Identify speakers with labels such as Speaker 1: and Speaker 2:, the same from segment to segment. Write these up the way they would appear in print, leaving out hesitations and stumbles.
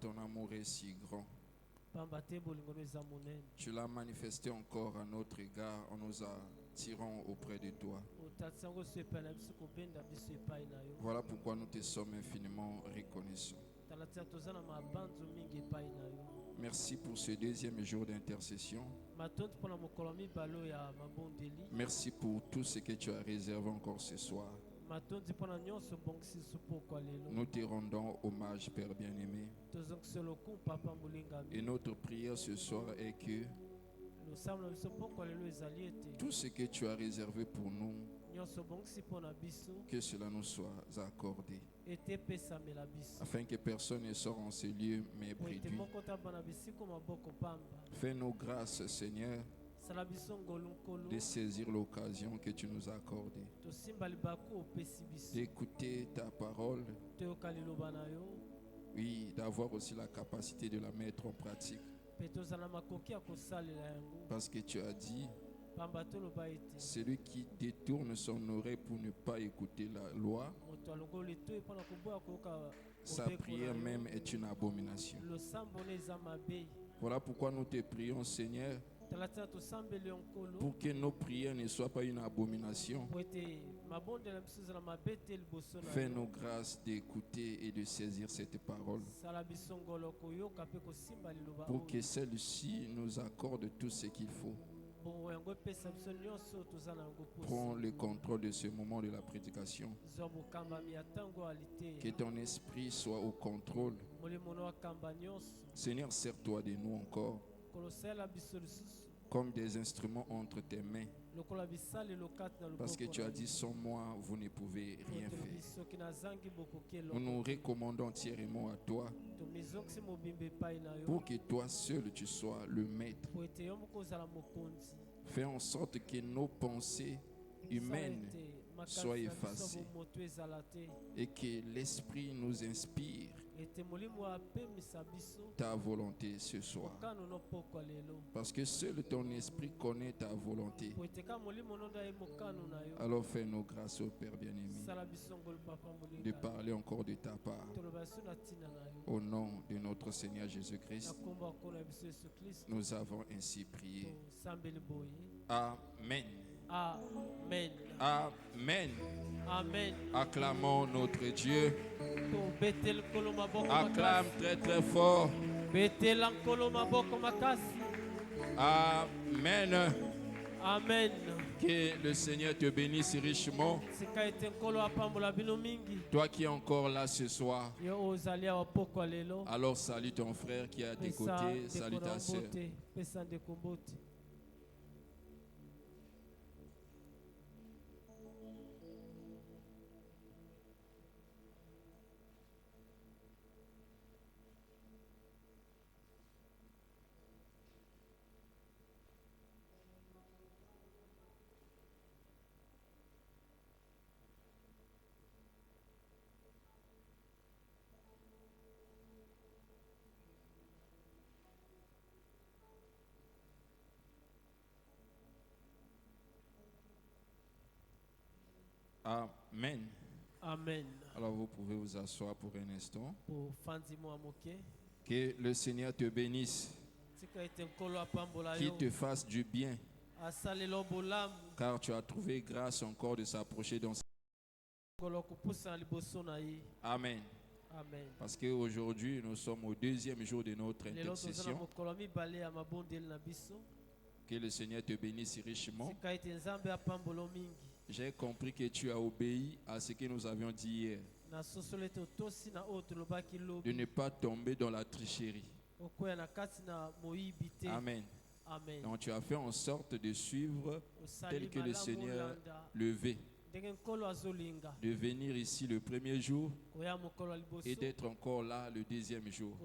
Speaker 1: ton amour est si grand. Tu l'as manifesté encore à notre égard en nous attirant auprès de toi. Voilà pourquoi nous te sommes infiniment reconnaissants. Merci pour ce deuxième jour d'intercession. Merci pour tout ce que tu as réservé encore ce soir. Nous te rendons hommage, Père bien-aimé. Et notre prière ce soir est que tout ce que tu as réservé pour nous, que cela nous soit accordé, afin que personne ne sorte en ce lieu mépris. Fais-nous grâce, Seigneur, de saisir l'occasion que tu nous as accordée, d'écouter ta parole, oui, d'avoir aussi la capacité de la mettre en pratique. Parce que tu as dit, celui qui détourne son oreille pour ne pas écouter la loi, sa prière même est une abomination. Voilà pourquoi nous te prions, Seigneur, pour que nos prières ne soient pas une abomination. Fais-nous grâce d'écouter et de saisir cette parole, pour que celle-ci nous accorde tout ce qu'il faut. Prends le contrôle de ce moment de la prédication. Que ton esprit soit au contrôle. Seigneur, sers-toi de nous encore comme des instruments entre tes mains. Parce que tu as dit, sans moi, vous ne pouvez rien faire. Nous nous recommandons entièrement à toi, pour que toi seul tu sois le maître. Fais en sorte que nos pensées humaines soient effacées et que l'Esprit nous inspire ta volonté ce soir. Parce que seul ton esprit connaît ta volonté. Alors fais-nous grâce au Père bien-aimé de parler encore de ta part. Au nom de notre Seigneur Jésus-Christ, nous avons ainsi prié. Amen.
Speaker 2: Amen.
Speaker 1: Amen.
Speaker 2: Amen.
Speaker 1: Acclamons notre Dieu. Acclame très très fort. Amen.
Speaker 2: Amen.
Speaker 1: Que le Seigneur te bénisse richement. Toi qui es encore là ce soir, alors salue ton frère qui est à tes côtés, salue ta soeur. Amen.
Speaker 2: Amen.
Speaker 1: Alors vous pouvez vous asseoir pour un instant. Que le Seigneur te bénisse, qu'il te fasse du bien, car tu as trouvé grâce encore de s'approcher dans sa... Amen.
Speaker 2: Amen.
Speaker 1: Parce qu'aujourd'hui, nous sommes au deuxième jour de notre intercession. Que le Seigneur te bénisse richement. J'ai compris que tu as obéi à ce que nous avions dit hier. De ne pas tomber dans la tricherie. Amen.
Speaker 2: Amen.
Speaker 1: Donc tu as fait en sorte de suivre tel que le Seigneur le veut. De venir ici le premier jour et d'être encore là le deuxième jour.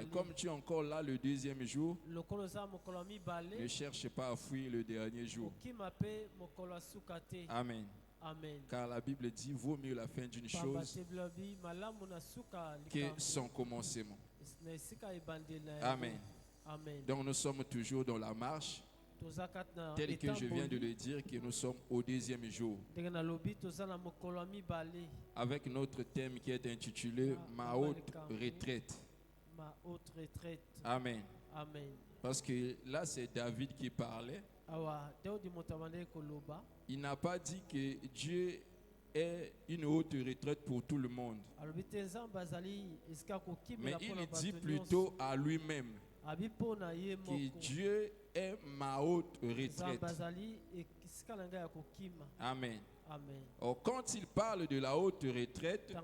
Speaker 1: Et comme tu es encore là le deuxième jour, ne cherche pas à fuir le dernier jour. Amen.
Speaker 2: Amen.
Speaker 1: Car la Bible dit, vaut mieux la fin d'une chose que son commencement. Amen.
Speaker 2: Amen.
Speaker 1: Donc nous sommes toujours dans la marche. tel que je viens de le dire, que nous sommes au deuxième jour, avec notre thème qui est intitulé « Ma haute retraite ». Amen.
Speaker 2: Amen.
Speaker 1: Parce que là, c'est David qui parlait. Il n'a pas dit que Dieu est une haute retraite pour tout le monde. Mais il dit plutôt à lui-même que Dieu est ma haute retraite. Amen. Or, quand il parle de la haute retraite,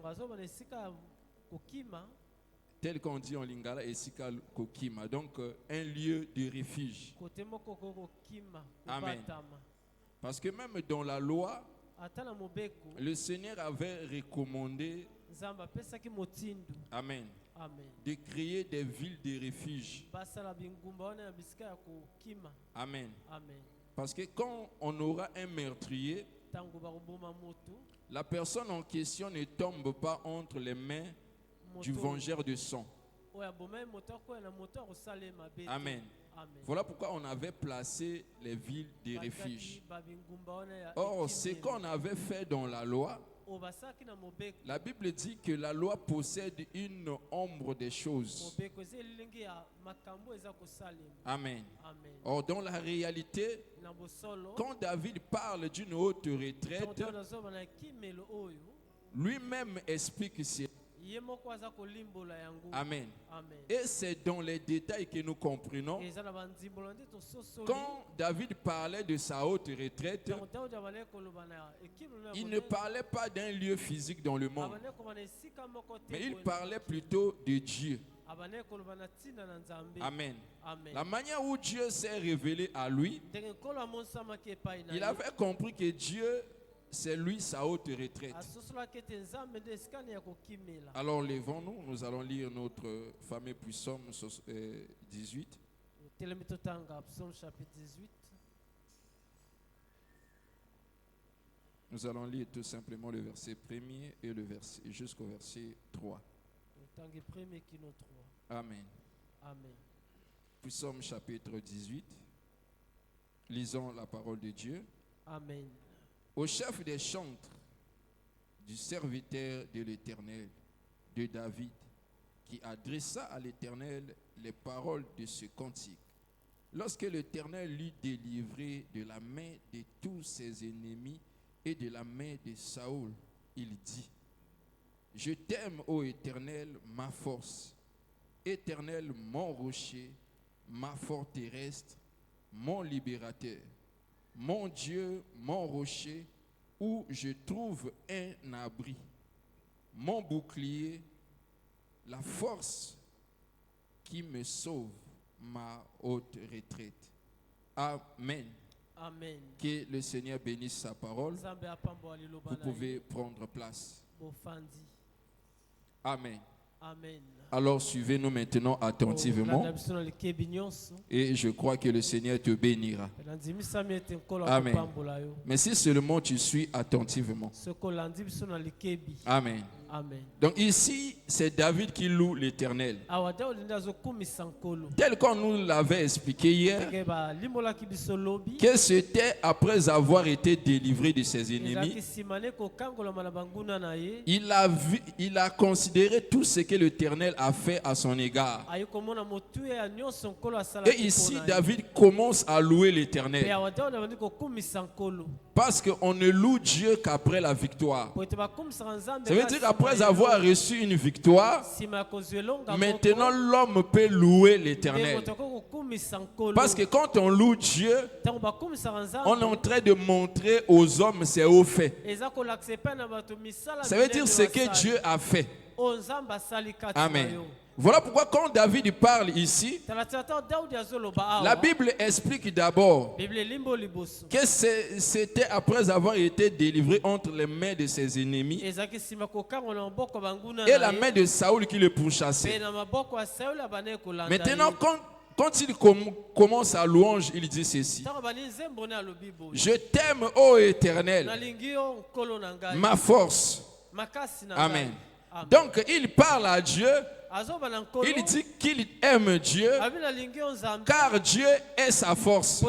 Speaker 1: tel qu'on dit en lingala, esika kokima, donc un lieu de refuge. Amen. Parce que même dans la loi, le Seigneur avait recommandé, amen, de créer des villes de refuge. Amen. Parce que quand on aura un meurtrier, la personne en question ne tombe pas entre les mains du vengeur de sang. Amen. Voilà pourquoi on avait placé les villes de refuge. Or, ce qu'on avait fait dans la loi, la Bible dit que la loi possède une ombre des choses. Amen. Or, dans la réalité, quand David parle d'une haute retraite, lui-même explique cela. Amen. Et c'est dans les détails que nous comprenons. Quand David parlait de sa haute retraite, il ne parlait pas d'un lieu physique dans le monde, mais il parlait plutôt de Dieu. Amen. La manière où Dieu s'est révélé à lui, il avait compris que Dieu, c'est lui sa haute retraite. Alors levons-nous, nous allons lire notre fameux psaume 18. Nous allons lire tout simplement le verset 1er et le verset jusqu'au verset 3. Amen. Psaume chapitre 18. Lisons la parole de Dieu.
Speaker 2: Amen.
Speaker 1: Au chef des chantres du serviteur de l'Éternel, de David, qui adressa à l'Éternel les paroles de ce cantique. Lorsque l'Éternel l'eut délivré de la main de tous ses ennemis et de la main de Saoul, il dit: Je t'aime, ô Éternel, ma force. Éternel, mon rocher, ma forteresse, mon libérateur. Mon Dieu, mon rocher, où je trouve un abri, mon bouclier, la force qui me sauve, ma haute retraite. Amen.
Speaker 2: Amen.
Speaker 1: Que le Seigneur bénisse sa parole. Vous pouvez prendre place. Amen.
Speaker 2: Amen.
Speaker 1: Alors suivez-nous maintenant attentivement et je crois que le Seigneur te bénira. Amen. Mais si seulement tu suis attentivement. Amen.
Speaker 2: Amen.
Speaker 1: Donc ici, c'est David qui loue l'Éternel. Tel qu'on nous l'avait expliqué hier, que c'était après avoir été délivré de ses ennemis, il a considéré tout ce que l'Éternel a fait à son égard. Et ici, David commence à louer l'Éternel. Parce qu'on ne loue Dieu qu'après la victoire. Ça veut dire qu'après avoir reçu une victoire, maintenant l'homme peut louer l'Éternel. Parce que quand on loue Dieu, on est en train de montrer aux hommes ses hauts faits. Ça veut dire ce que Dieu a fait. Amen. Voilà pourquoi quand David parle ici, la Bible explique d'abord que c'était après avoir été délivré entre les mains de ses ennemis et la main de Saoul qui le pourchassait. Maintenant, quand il commence à louange, il dit ceci: Je t'aime, ô Éternel, ma force. Amen. Donc il parle à Dieu il dit qu'il aime Dieu car Dieu est sa force.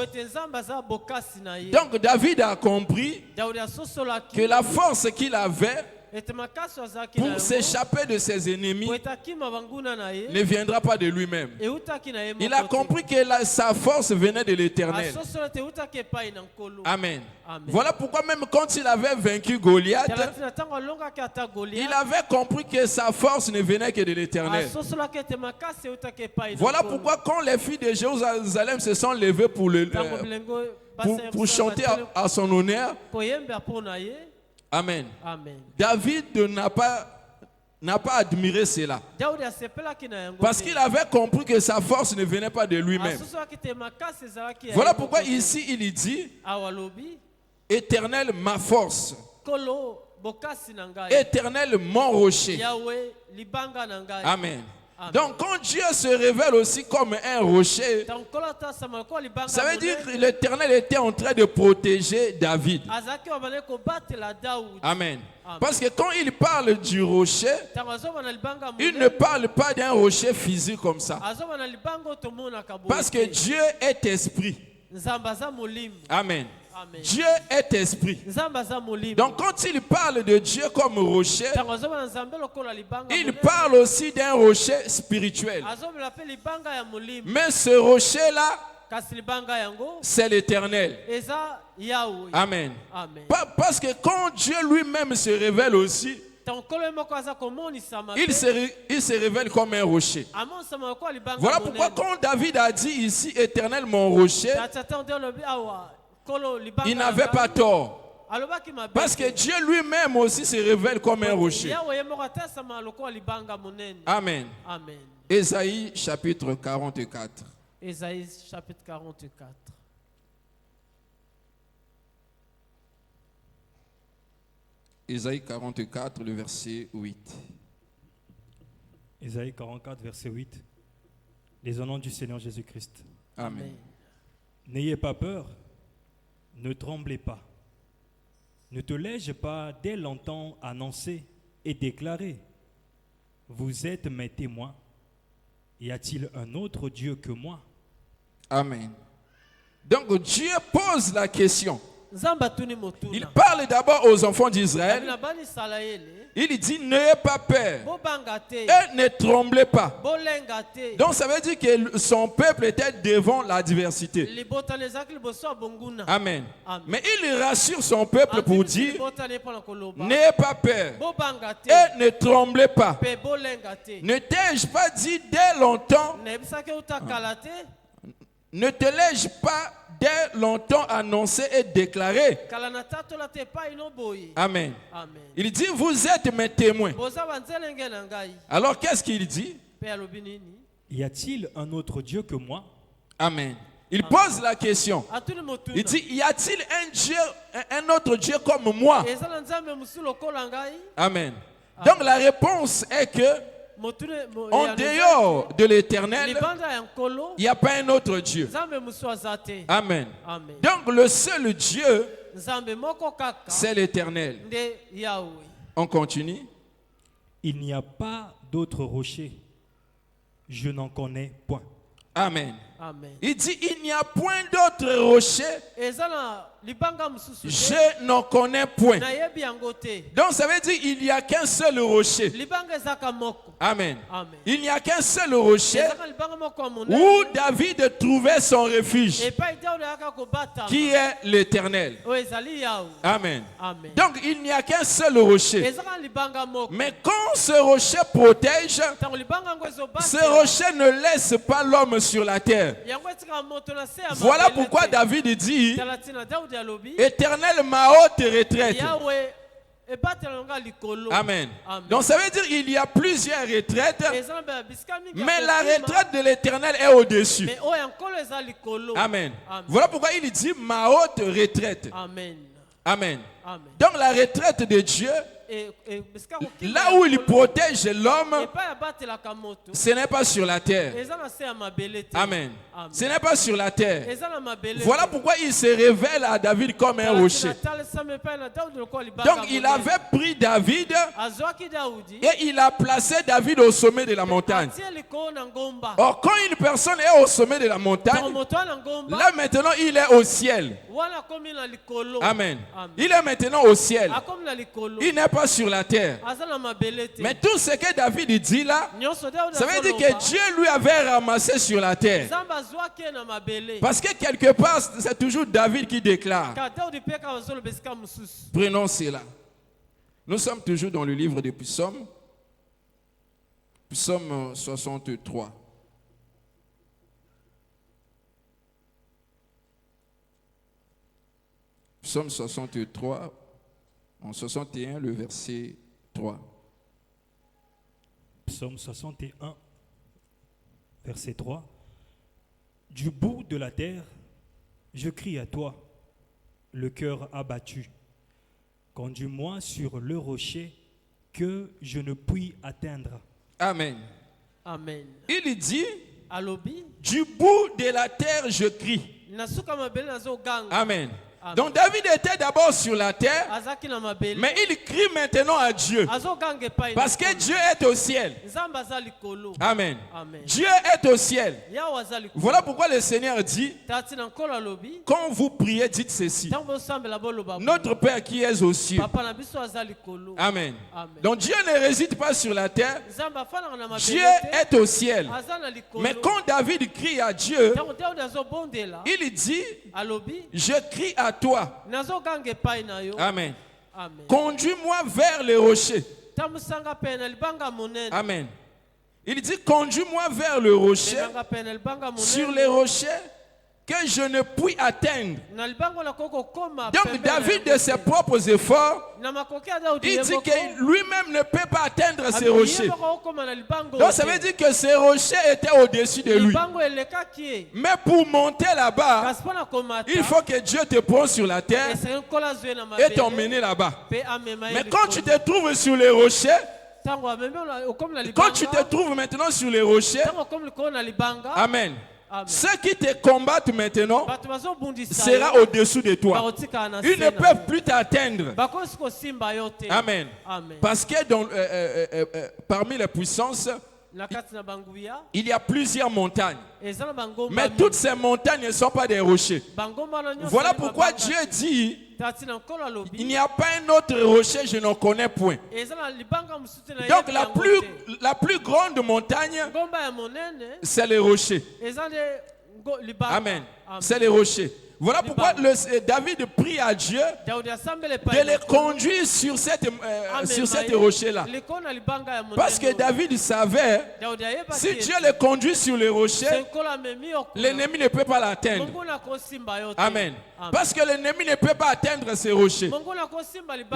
Speaker 1: Donc David a compris que la force qu'il avait pour s'échapper de ses ennemis ne viendra pas de lui-même. Il a compris que sa force venait de l'Éternel. Amen. Voilà pourquoi même quand il avait vaincu Goliath, il avait compris que sa force ne venait que de l'Éternel. Voilà pourquoi quand les filles de Jérusalem se sont levées pour chanter à son honneur, Amen. David n'a pas admiré cela. Parce qu'il avait compris que sa force ne venait pas de lui-même. Voilà pourquoi ici il dit, Éternel ma force, Éternel mon rocher. Amen. Donc quand Dieu se révèle aussi comme un rocher, ça veut dire que l'Éternel était en train de protéger David. Amen. Parce que quand il parle du rocher, il ne parle pas d'un rocher physique comme ça. Parce que Dieu est esprit. Amen. Dieu est esprit. Donc quand il parle de Dieu comme rocher, il parle aussi d'un rocher spirituel. Mais ce rocher-là, c'est l'Éternel. Amen. Parce que quand Dieu lui-même se révèle aussi, il se révèle comme un rocher. Voilà pourquoi quand David a dit ici, Éternel mon rocher, il n'avait pas tort. Parce que Dieu lui-même aussi se révèle comme un rocher. Amen. Ésaïe chapitre 44.
Speaker 2: Ésaïe chapitre 44.
Speaker 1: Ésaïe 44, le verset 8.
Speaker 3: Ésaïe 44, verset 8. Les au nom du Seigneur Jésus-Christ.
Speaker 1: Amen.
Speaker 3: N'ayez pas peur. Ne tremblez pas. Ne te l'ai-je pas dès longtemps annoncé et déclaré? Vous êtes mes témoins. Y a-t-il un autre Dieu que moi?
Speaker 1: Amen. Donc Dieu pose la question. Il parle d'abord aux enfants d'Israël. Il dit n'ayez pas peur et ne tremblez pas. Donc ça veut dire que son peuple était devant l'adversité. Amen. Mais il rassure son peuple pour dire n'ayez pas peur et ne tremblez pas. Ne t'ai-je pas dit dès longtemps? Ne te l'ai-je pas dès longtemps annoncé et déclaré? Amen. Il dit, vous êtes mes témoins. Alors qu'est-ce qu'il dit?
Speaker 3: Y a-t-il un autre Dieu que moi?
Speaker 1: Amen. Il pose la question. Il dit, y a-t-il un autre Dieu comme moi? Amen. Donc la réponse est que en dehors de l'Éternel, il n'y a pas un autre Dieu. Amen. Donc le seul Dieu, c'est l'Éternel. On continue.
Speaker 3: Il n'y a pas d'autre rocher. Je n'en connais point.
Speaker 1: Amen. Il dit, il n'y a point d'autre rocher. Je n'en connais point. Donc ça veut dire il n'y a qu'un seul rocher. Amen. Il n'y a qu'un seul rocher où David trouvait son refuge, qui est l'Éternel. Amen. Donc il n'y a qu'un seul rocher. Mais quand ce rocher protège, ce rocher ne laisse pas l'homme sur la terre. Voilà pourquoi David dit, Éternel, ma haute retraite. Amen. Donc ça veut dire qu'il y a plusieurs retraites, mais la retraite de l'Éternel est au-dessus. Amen. Voilà pourquoi il dit ma haute retraite. Amen. Donc la retraite de Dieu là où il protège l'homme, ce n'est pas sur la terre. Amen. Ce n'est pas sur la terre. Voilà pourquoi il se révèle à David comme un rocher. Donc il avait pris David et il a placé David au sommet de la montagne. Or, quand une personne est au sommet de la montagne, là maintenant il est au ciel. Amen. Il est maintenant au ciel. Il n'est pas sur la terre. Mais tout ce que David dit là, ça veut dire que Dieu lui avait ramassé sur la terre. Parce que quelque part, c'est toujours David qui déclare. Prenons cela. Nous sommes toujours dans le livre des psaumes. Psaume 63. Psaume 63, en 61, le verset 3.
Speaker 3: Psaume 61, verset 3. Du bout de la terre, je crie à toi, le cœur abattu. Conduis-moi sur le rocher que je ne puis atteindre.
Speaker 1: Amen.
Speaker 2: Amen.
Speaker 1: Il dit, du bout de la terre, je crie. Amen. Amen. Donc David était d'abord sur la terre, mais il crie maintenant à Dieu. Parce que Dieu est au ciel. Amen. Amen. Dieu est au ciel. Voilà pourquoi le Seigneur dit, quand vous priez, dites ceci. Notre Père qui est aux cieux. Amen. Amen. Donc Dieu ne réside pas sur la terre. Dieu est au ciel. Mais quand David crie à Dieu, il dit, je crie à toi. Amen. Amen. Conduis-moi vers les rochers. Amen. Il dit, conduis-moi vers le rocher, sur les rochers que je ne puis atteindre. Donc David, de ses propres efforts, il dit que lui-même ne peut pas atteindre ces rochers. Donc ça veut dire que ces rochers étaient au-dessus de lui. Mais pour monter là-bas, il faut que Dieu te prenne sur la terre et t'emmène là-bas. Mais quand tu te trouves sur les rochers, quand tu te trouves maintenant sur les rochers, amen. Amen. Ceux qui te combattent maintenant sera au-dessous de toi. Ils ne peuvent plus t'atteindre. Amen. Amen. Parce que parmi les puissances, il y a plusieurs montagnes. Mais toutes ces montagnes ne sont pas des rochers. Voilà pourquoi Dieu dit, il n'y a pas un autre rocher, je n'en connais point. Donc la plus grande montagne, c'est les rochers. Amen. C'est les rochers. Voilà pourquoi David prie à Dieu de les conduire sur cette rocher-là. Parce que David savait, si Dieu les conduit sur les rochers, l'ennemi ne peut pas l'atteindre. Amen. Parce que l'ennemi ne peut pas atteindre ces rochers.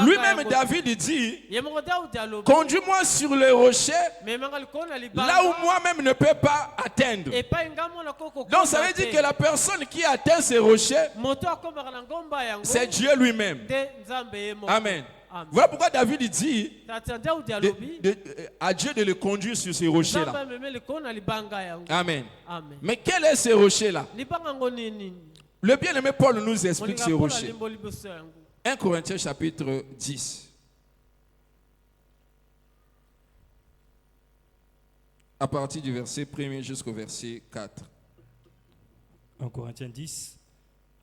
Speaker 1: Lui-même, David dit, conduis-moi sur les rochers, là où moi-même ne peux pas atteindre. Donc ça veut dire que la personne qui atteint ces rochers, c'est Dieu lui-même. Amen. Voilà pourquoi David dit à Dieu de le conduire sur ces rochers-là. Amen. Mais quels sont ces rochers-là? Le bien-aimé Paul nous explique ces rochers. 1 Corinthiens chapitre 10. À partir du verset 1er jusqu'au verset 4.
Speaker 3: 1 Corinthiens 10,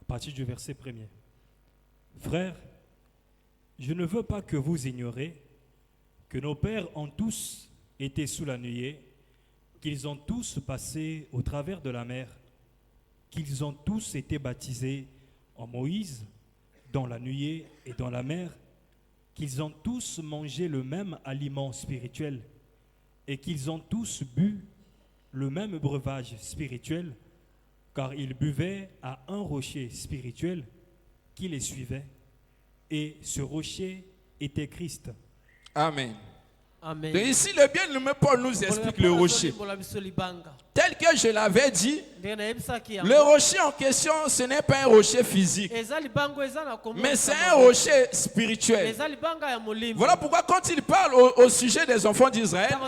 Speaker 3: à partir du verset 1er. Frères, je ne veux pas que vous ignoriez que nos pères ont tous été sous la nuée, qu'ils ont tous passé au travers de la mer, qu'ils ont tous été baptisés en Moïse, dans la nuée et dans la mer, qu'ils ont tous mangé le même aliment spirituel et qu'ils ont tous bu le même breuvage spirituel, car ils buvaient à un rocher spirituel qui les suivait, et ce rocher était Christ.
Speaker 1: Amen.
Speaker 2: Amen.
Speaker 1: Donc ici, le bien-aimé Paul nous explique le rocher. Tel que je l'avais dit, le rocher en question, ce n'est pas un rocher physique, mais c'est un rocher spirituel. Voilà pourquoi quand il parle au sujet des enfants d'Israël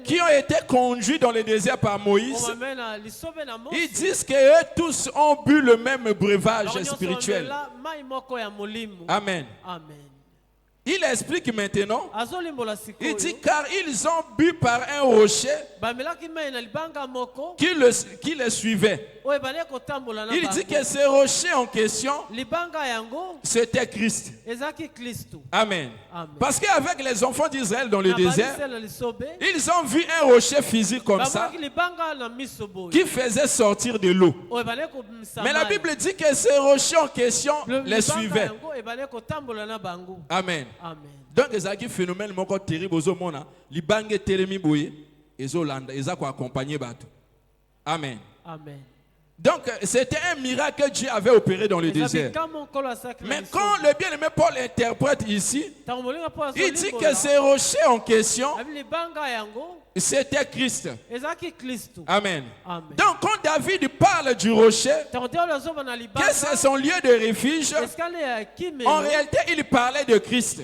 Speaker 1: qui ont été conduits dans le désert par Moïse, ils disent qu'eux tous ont bu le même breuvage spirituel. Amen. Il explique maintenant, il dit car ils ont bu par un rocher qui les suivait. Il dit que ce rocher en question, c'était Christ. Amen. Parce qu'avec les enfants d'Israël dans le désert, ils ont vu un rocher physique comme ça qui faisait sortir de l'eau. Mais la Bible dit que ce rocher en question les suivait. Amen. Donc, il y a un phénomène terrible aux hommes. Les banques télémi boye, ils ont accompagné. Amen. Donc, c'était un miracle que Dieu avait opéré dans le désert. Mais quand le bien-aimé Paul interprète ici, il dit que ces rochers en question, c'était Christ. Amen. Donc, quand David parle du rocher, que c'est son lieu de refuge, en réalité, il parlait de Christ.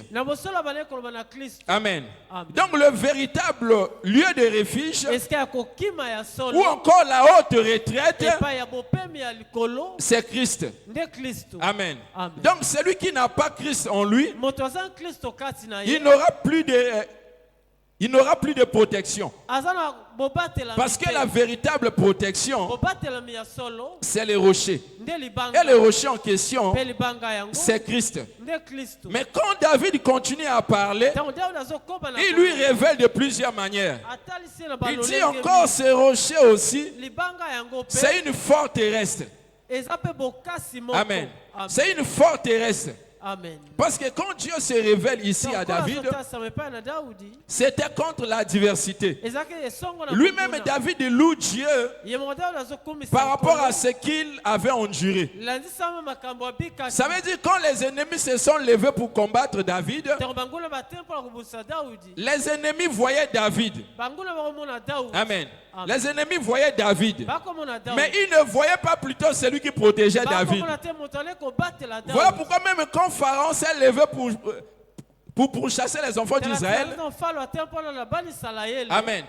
Speaker 1: Amen. Donc, le véritable lieu de refuge, ou encore la haute retraite, c'est Christ. Amen. Donc, celui qui n'a pas Christ en lui, il n'aura plus de protection. Parce que la véritable protection, c'est le rocher. Et le rocher en question, c'est Christ. Mais quand David continue à parler, il lui révèle de plusieurs manières. Il dit encore ce rocher aussi, c'est une forteresse. Amen. C'est une forteresse.
Speaker 2: Amen.
Speaker 1: Parce que quand Dieu se révèle ici à David, c'était contre la diversité. Lui-même, David loue Dieu par rapport à ce qu'il avait enduré. Ça veut dire quand les ennemis se sont levés pour combattre David, les ennemis voyaient David. Amen. Les ennemis voyaient David. Mais ils ne voyaient pas plutôt celui qui protégeait David. Voilà pourquoi même quand Pharaon s'est levé pour chasser les enfants d'Israël, amen,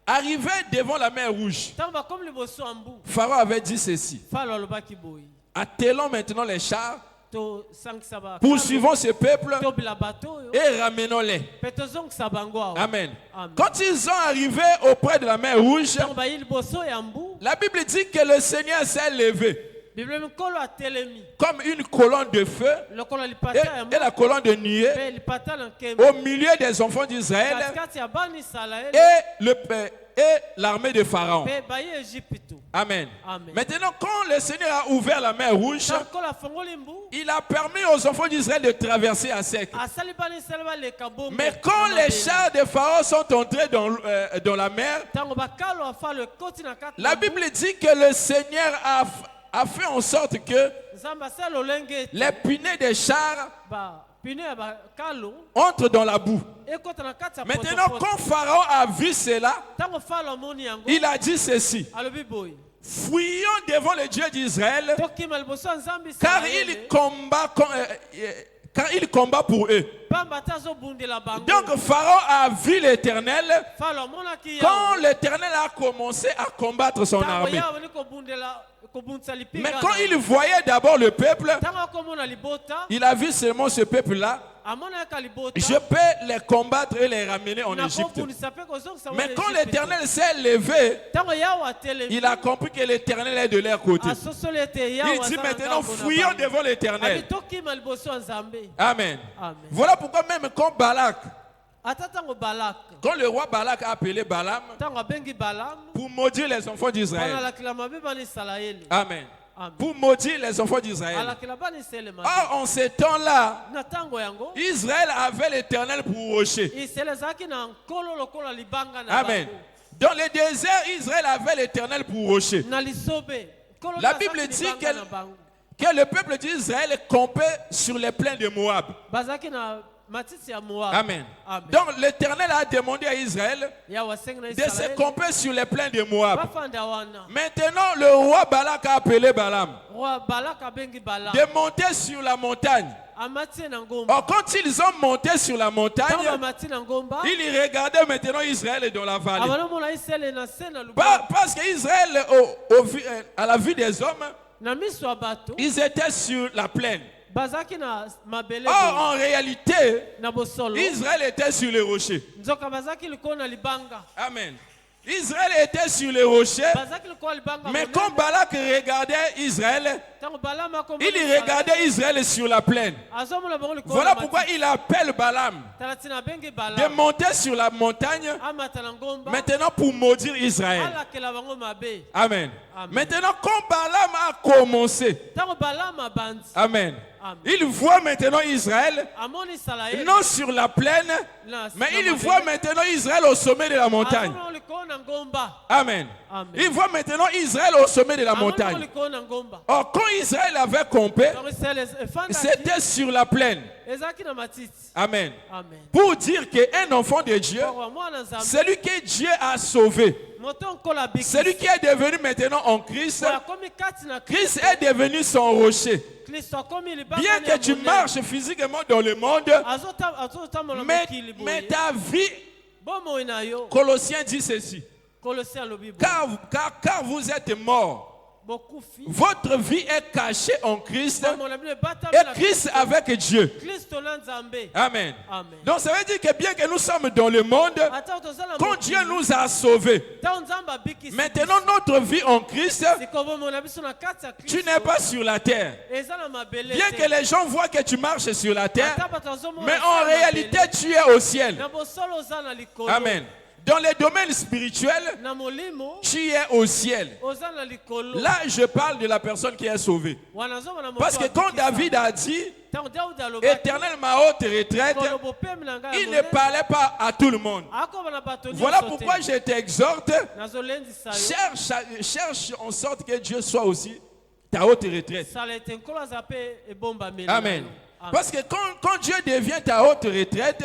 Speaker 1: arrivé devant la mer Rouge, Pharaon avait dit ceci: attelons maintenant les chars, poursuivons ce peuple et ramenons-les. Amen. Quand ils sont arrivés auprès de la mer Rouge, la Bible dit que le Seigneur s'est levé comme une colonne de feu et la colonne de nuée au milieu des enfants d'Israël et l'armée de Pharaon. Amen. Maintenant, quand le Seigneur a ouvert la mer Rouge, il a permis aux enfants d'Israël de traverser à sec. Mais quand les chars de Pharaon sont entrés dans la mer, la Bible dit que le Seigneur a fait en sorte que les punais des chars entrent dans la boue. Maintenant, quand Pharaon a vu cela, il a dit ceci: fuyons devant le Dieu d'Israël, car il combat pour eux. Donc Pharaon a vu l'Éternel quand l'Éternel a commencé à combattre son armée. Mais quand il voyait d'abord le peuple, il a vu seulement ce peuple-là. Je peux les combattre et les ramener en Égypte. Mais quand l'Éternel s'est levé, il a compris que l'Éternel est de leur côté. Il dit maintenant, fuyons devant l'Éternel. Amen. Voilà pourquoi même quand quand le roi Balak a appelé Balaam pour maudire les enfants d'Israël. Amen. Pour maudire les enfants d'Israël. Or, en ces temps-là, Israël avait l'Éternel pour rocher. Amen. Dans le désert, Israël avait l'Éternel pour rocher. La Bible dit que le peuple d'Israël campait sur les plains de Moab. Amen. Donc l'Éternel a demandé à Israël de se camper sur les plains de Moab. Maintenant, le roi Balak a appelé Balaam de monter sur la montagne. Or, quand ils ont monté sur la montagne, ils regardaient maintenant Israël dans la vallée. Parce qu'Israël, à la vue des hommes, ils étaient sur la plaine. Or, en réalité, Israël était sur les rochers. Amen. Israël était sur les rochers, mais quand Balak regardait Israël, il regardait Israël sur la plaine. Voilà pourquoi il appelle Balaam de monter sur la montagne maintenant pour maudire Israël. Amen. Maintenant, quand Balaam a commencé, amen, il voit maintenant Israël non sur la plaine, mais il voit maintenant Israël au sommet de la montagne. Amen. Il voit maintenant Israël au sommet de la montagne. Or, quand Israël avait campé, c'était sur la plaine. Amen. Pour dire qu'un enfant de Dieu, celui que Dieu a sauvé, celui qui est devenu maintenant en Christ, Christ est devenu son rocher. Bien que tu marches physiquement dans le monde, mais ta vie, Colossiens dit ceci, car vous êtes morts. Votre vie est cachée en Christ et Christ avec Dieu. Amen. Donc ça veut dire que bien que nous sommes dans le monde, quand Dieu nous a sauvés, maintenant notre vie en Christ, tu n'es pas sur la terre. Bien que les gens voient que tu marches sur la terre, mais en réalité tu es au ciel. Amen. Dans les domaines spirituels, tu es au ciel. Là, je parle de la personne qui est sauvée. Parce que quand David a dit, Éternel, ma haute retraite, il ne parlait pas à tout le monde. Voilà pourquoi je t'exhorte, cherche en sorte que Dieu soit aussi ta haute retraite. Amen. Parce que quand Dieu devient ta haute retraite,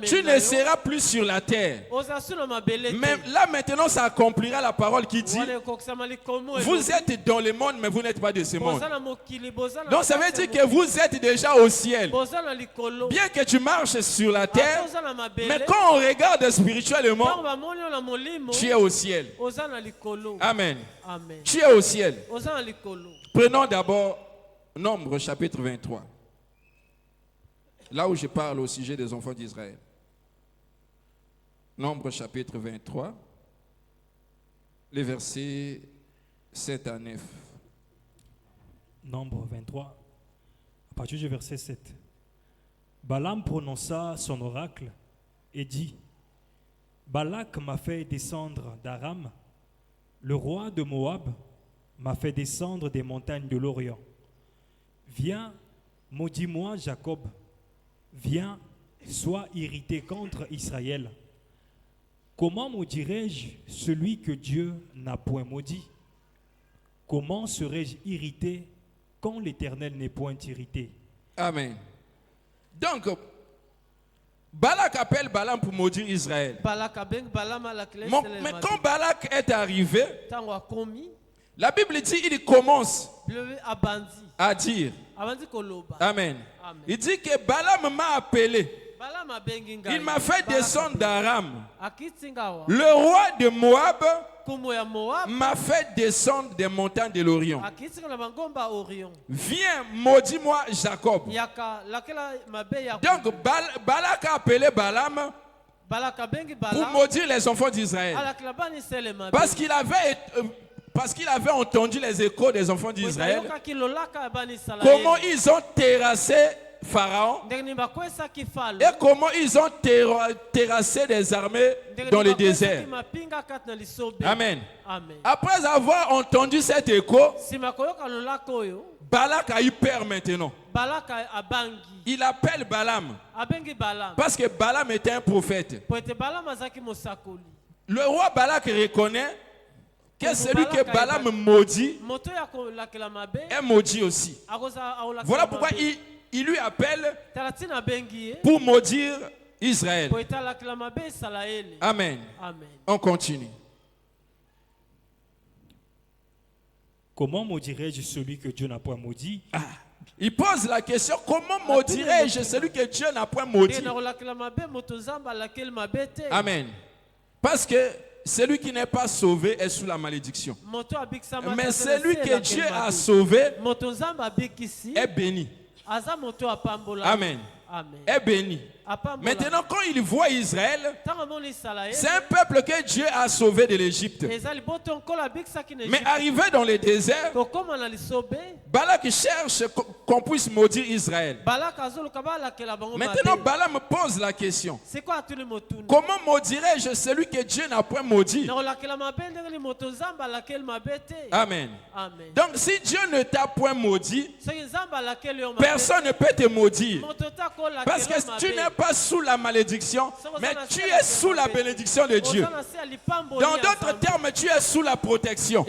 Speaker 1: tu ne seras plus sur la terre. Mais là maintenant, ça accomplira la parole qui dit, vous êtes dans le monde, mais vous n'êtes pas de ce monde. Donc ça veut dire que vous êtes déjà au ciel. Bien que tu marches sur la terre, mais quand on regarde spirituellement, tu es au ciel. Amen. Tu es au ciel. Prenons d'abord Nombre chapitre 23. Là où je parle au sujet des enfants d'Israël. Nombre chapitre 23, les versets 7 à 9.
Speaker 3: Nombre 23, à partir du verset 7. Balaam prononça son oracle et dit, Balak m'a fait descendre d'Aram, le roi de Moab m'a fait descendre des montagnes de l'Orient. Viens, maudis-moi Jacob, viens, sois irrité contre Israël. Comment maudirais-je celui que Dieu n'a point maudit? Comment serais-je irrité quand l'Éternel n'est point irrité?
Speaker 1: Amen. Donc, Balak appelle Balaam pour maudire Israël. Mais quand Balak est arrivé, la Bible dit qu'il commence à dire. Amen. Il dit que Balaam m'a appelé. Il m'a fait descendre d'Aram. Le roi de Moab m'a fait descendre des montagnes de l'Orient. Viens, maudis-moi Jacob. Donc Balak a appelé Balaam pour maudire les enfants d'Israël. Parce qu'il avait entendu les échos des enfants d'Israël. Comment ils ont terrassé Pharaon et comment ils ont terrassé des armées dans le désert. Amen. Après avoir entendu cet écho, Balak a eu peur maintenant. Il appelle Balaam parce que Balaam était un prophète. Le roi Balak reconnaît que celui que Balaam maudit est maudit aussi. Voilà pourquoi il lui appelle pour maudire Israël. Amen. On continue.
Speaker 3: Comment maudirais-je celui que Dieu n'a point maudit?
Speaker 1: Il pose la question, comment maudirais-je celui que Dieu n'a point maudit? Amen. Parce que celui qui n'est pas sauvé est sous la malédiction. Mais celui que Dieu a sauvé est béni. Amen. Est béni. Maintenant, quand il voit Israël, c'est un peuple que Dieu a sauvé de l'Égypte. Mais arrivé dans le désert, Balak cherche qu'on puisse maudire Israël. Maintenant, Balak me pose la question. Comment maudirais-je celui que Dieu n'a point maudit? Amen. Donc, si Dieu ne t'a point maudit, personne ne peut te maudire. Parce que tu n'es pas sous la malédiction, mais tu es sous la bénédiction de Dieu. Dans d'autres termes, tu es sous la protection.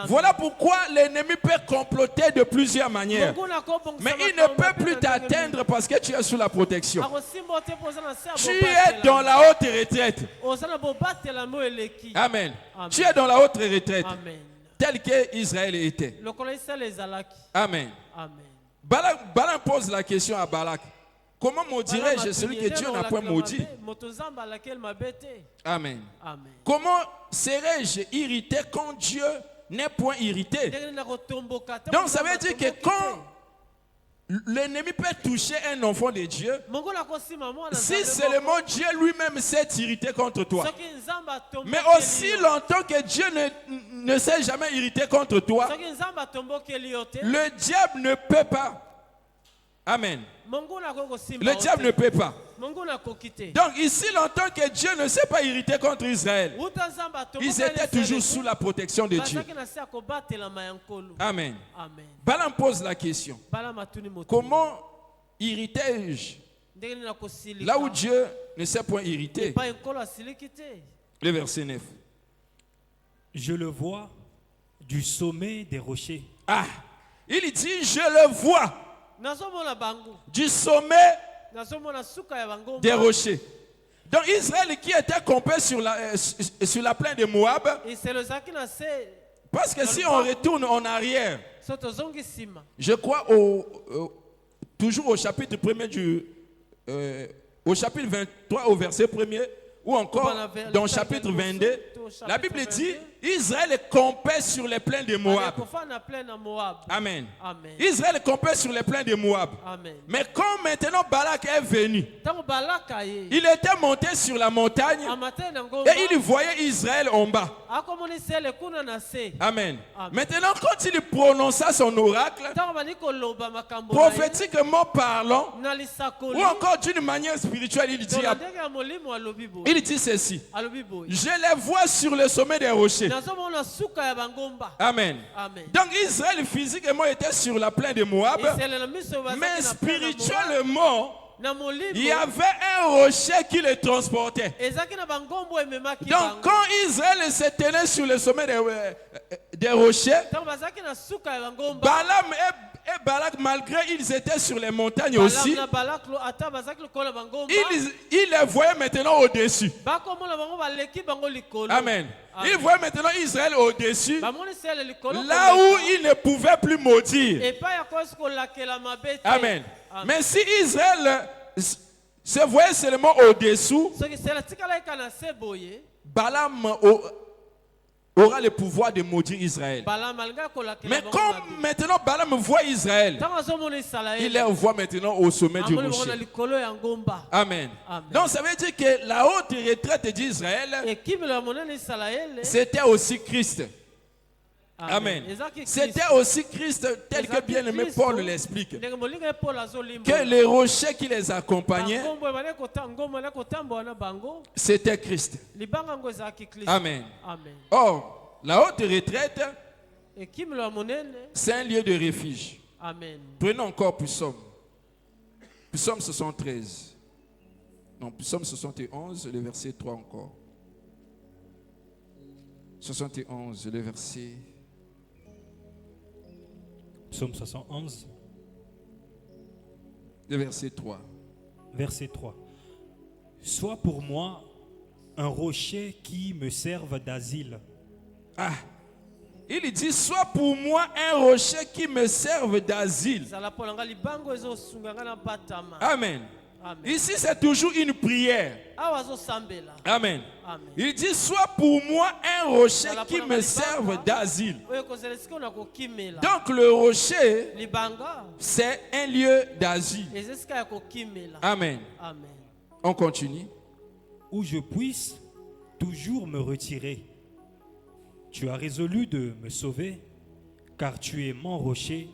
Speaker 1: Voilà pourquoi l'ennemi peut comploter de plusieurs manières. Mais il ne peut plus t'atteindre parce que tu es sous la protection. Tu es dans la haute retraite. Amen. Tu es dans la haute retraite. Tel que Israël était. Amen. Balak pose la question à Balak. Comment maudirais-je celui que Dieu n'a point maudit? Amen. Comment serais-je irrité quand Dieu n'est point irrité? Donc ça veut dire que quand l'ennemi peut toucher un enfant de Dieu, si seulement Dieu lui-même s'est irrité contre toi. Mais aussi longtemps que Dieu ne s'est jamais irrité contre toi, le diable ne peut pas. Amen. Le diable ne peut pas. Donc ici longtemps que Dieu ne s'est pas irrité contre Israël, ils étaient toujours sous la protection de Dieu. Amen. Balaam pose la question. Comment irritais-je là où Dieu ne s'est point irrité? Le verset 9.
Speaker 3: Je le vois du sommet des rochers.
Speaker 1: Il dit je le vois du sommet des rochers. Donc Israël qui était campé sur la plaine de Moab, parce que si on retourne en arrière, je crois toujours au chapitre 1er au chapitre 23 au verset 1er, ou encore dans le chapitre 22, la Bible dit Israël campait sur les plaines de Moab. Amen. Israël campait sur les plaines de Moab. Mais quand maintenant Balak est venu, il était monté sur la montagne et il voyait Israël en bas. Amen. Maintenant, quand il prononça son oracle, prophétiquement parlant, ou encore d'une manière spirituelle, il dit ceci: je les vois sur le sommet des rochers. Amen. Donc Israël physiquement était sur la plaine de Moab, mais spirituellement, il y avait un rocher qui les transportait. Donc quand Israël se tenait sur le sommet des rochers, Balaam et Balak, malgré ils étaient sur les montagnes aussi, ils les voyaient maintenant au-dessus. Amen. Ils voyaient maintenant Israël au-dessus, là où ils ne pouvaient plus maudire. Amen. Mais si Israël se voyait seulement au-dessous, Balaam aura le pouvoir de maudire Israël. Mais comme maintenant Balaam voit Israël, il les voit maintenant au sommet du rocher. Amen. Donc ça veut dire que la haute retraite d'Israël, c'était aussi Christ. Amen. C'était aussi Christ, tel que bien-aimé Paul l'explique. Que les rochers qui les accompagnaient, c'était Christ. Amen. Or, la haute retraite, c'est un lieu de refuge. Prenons encore Psaume. Psaume 73. Non, Psaume 71, le verset 3 encore. 71, le verset...
Speaker 3: Psaume 71.
Speaker 1: Verset 3.
Speaker 3: Verset 3. Sois pour moi un rocher qui me serve d'asile.
Speaker 1: Ah, il dit, sois pour moi un rocher qui me serve d'asile. Amen. Ici, c'est toujours une prière. Amen. Il dit, sois pour moi un rocher qui me serve d'asile. Donc, le rocher, c'est un lieu d'asile. Amen. On continue.
Speaker 3: Où je puisse toujours me retirer. Tu as résolu de me sauver, car tu es mon rocher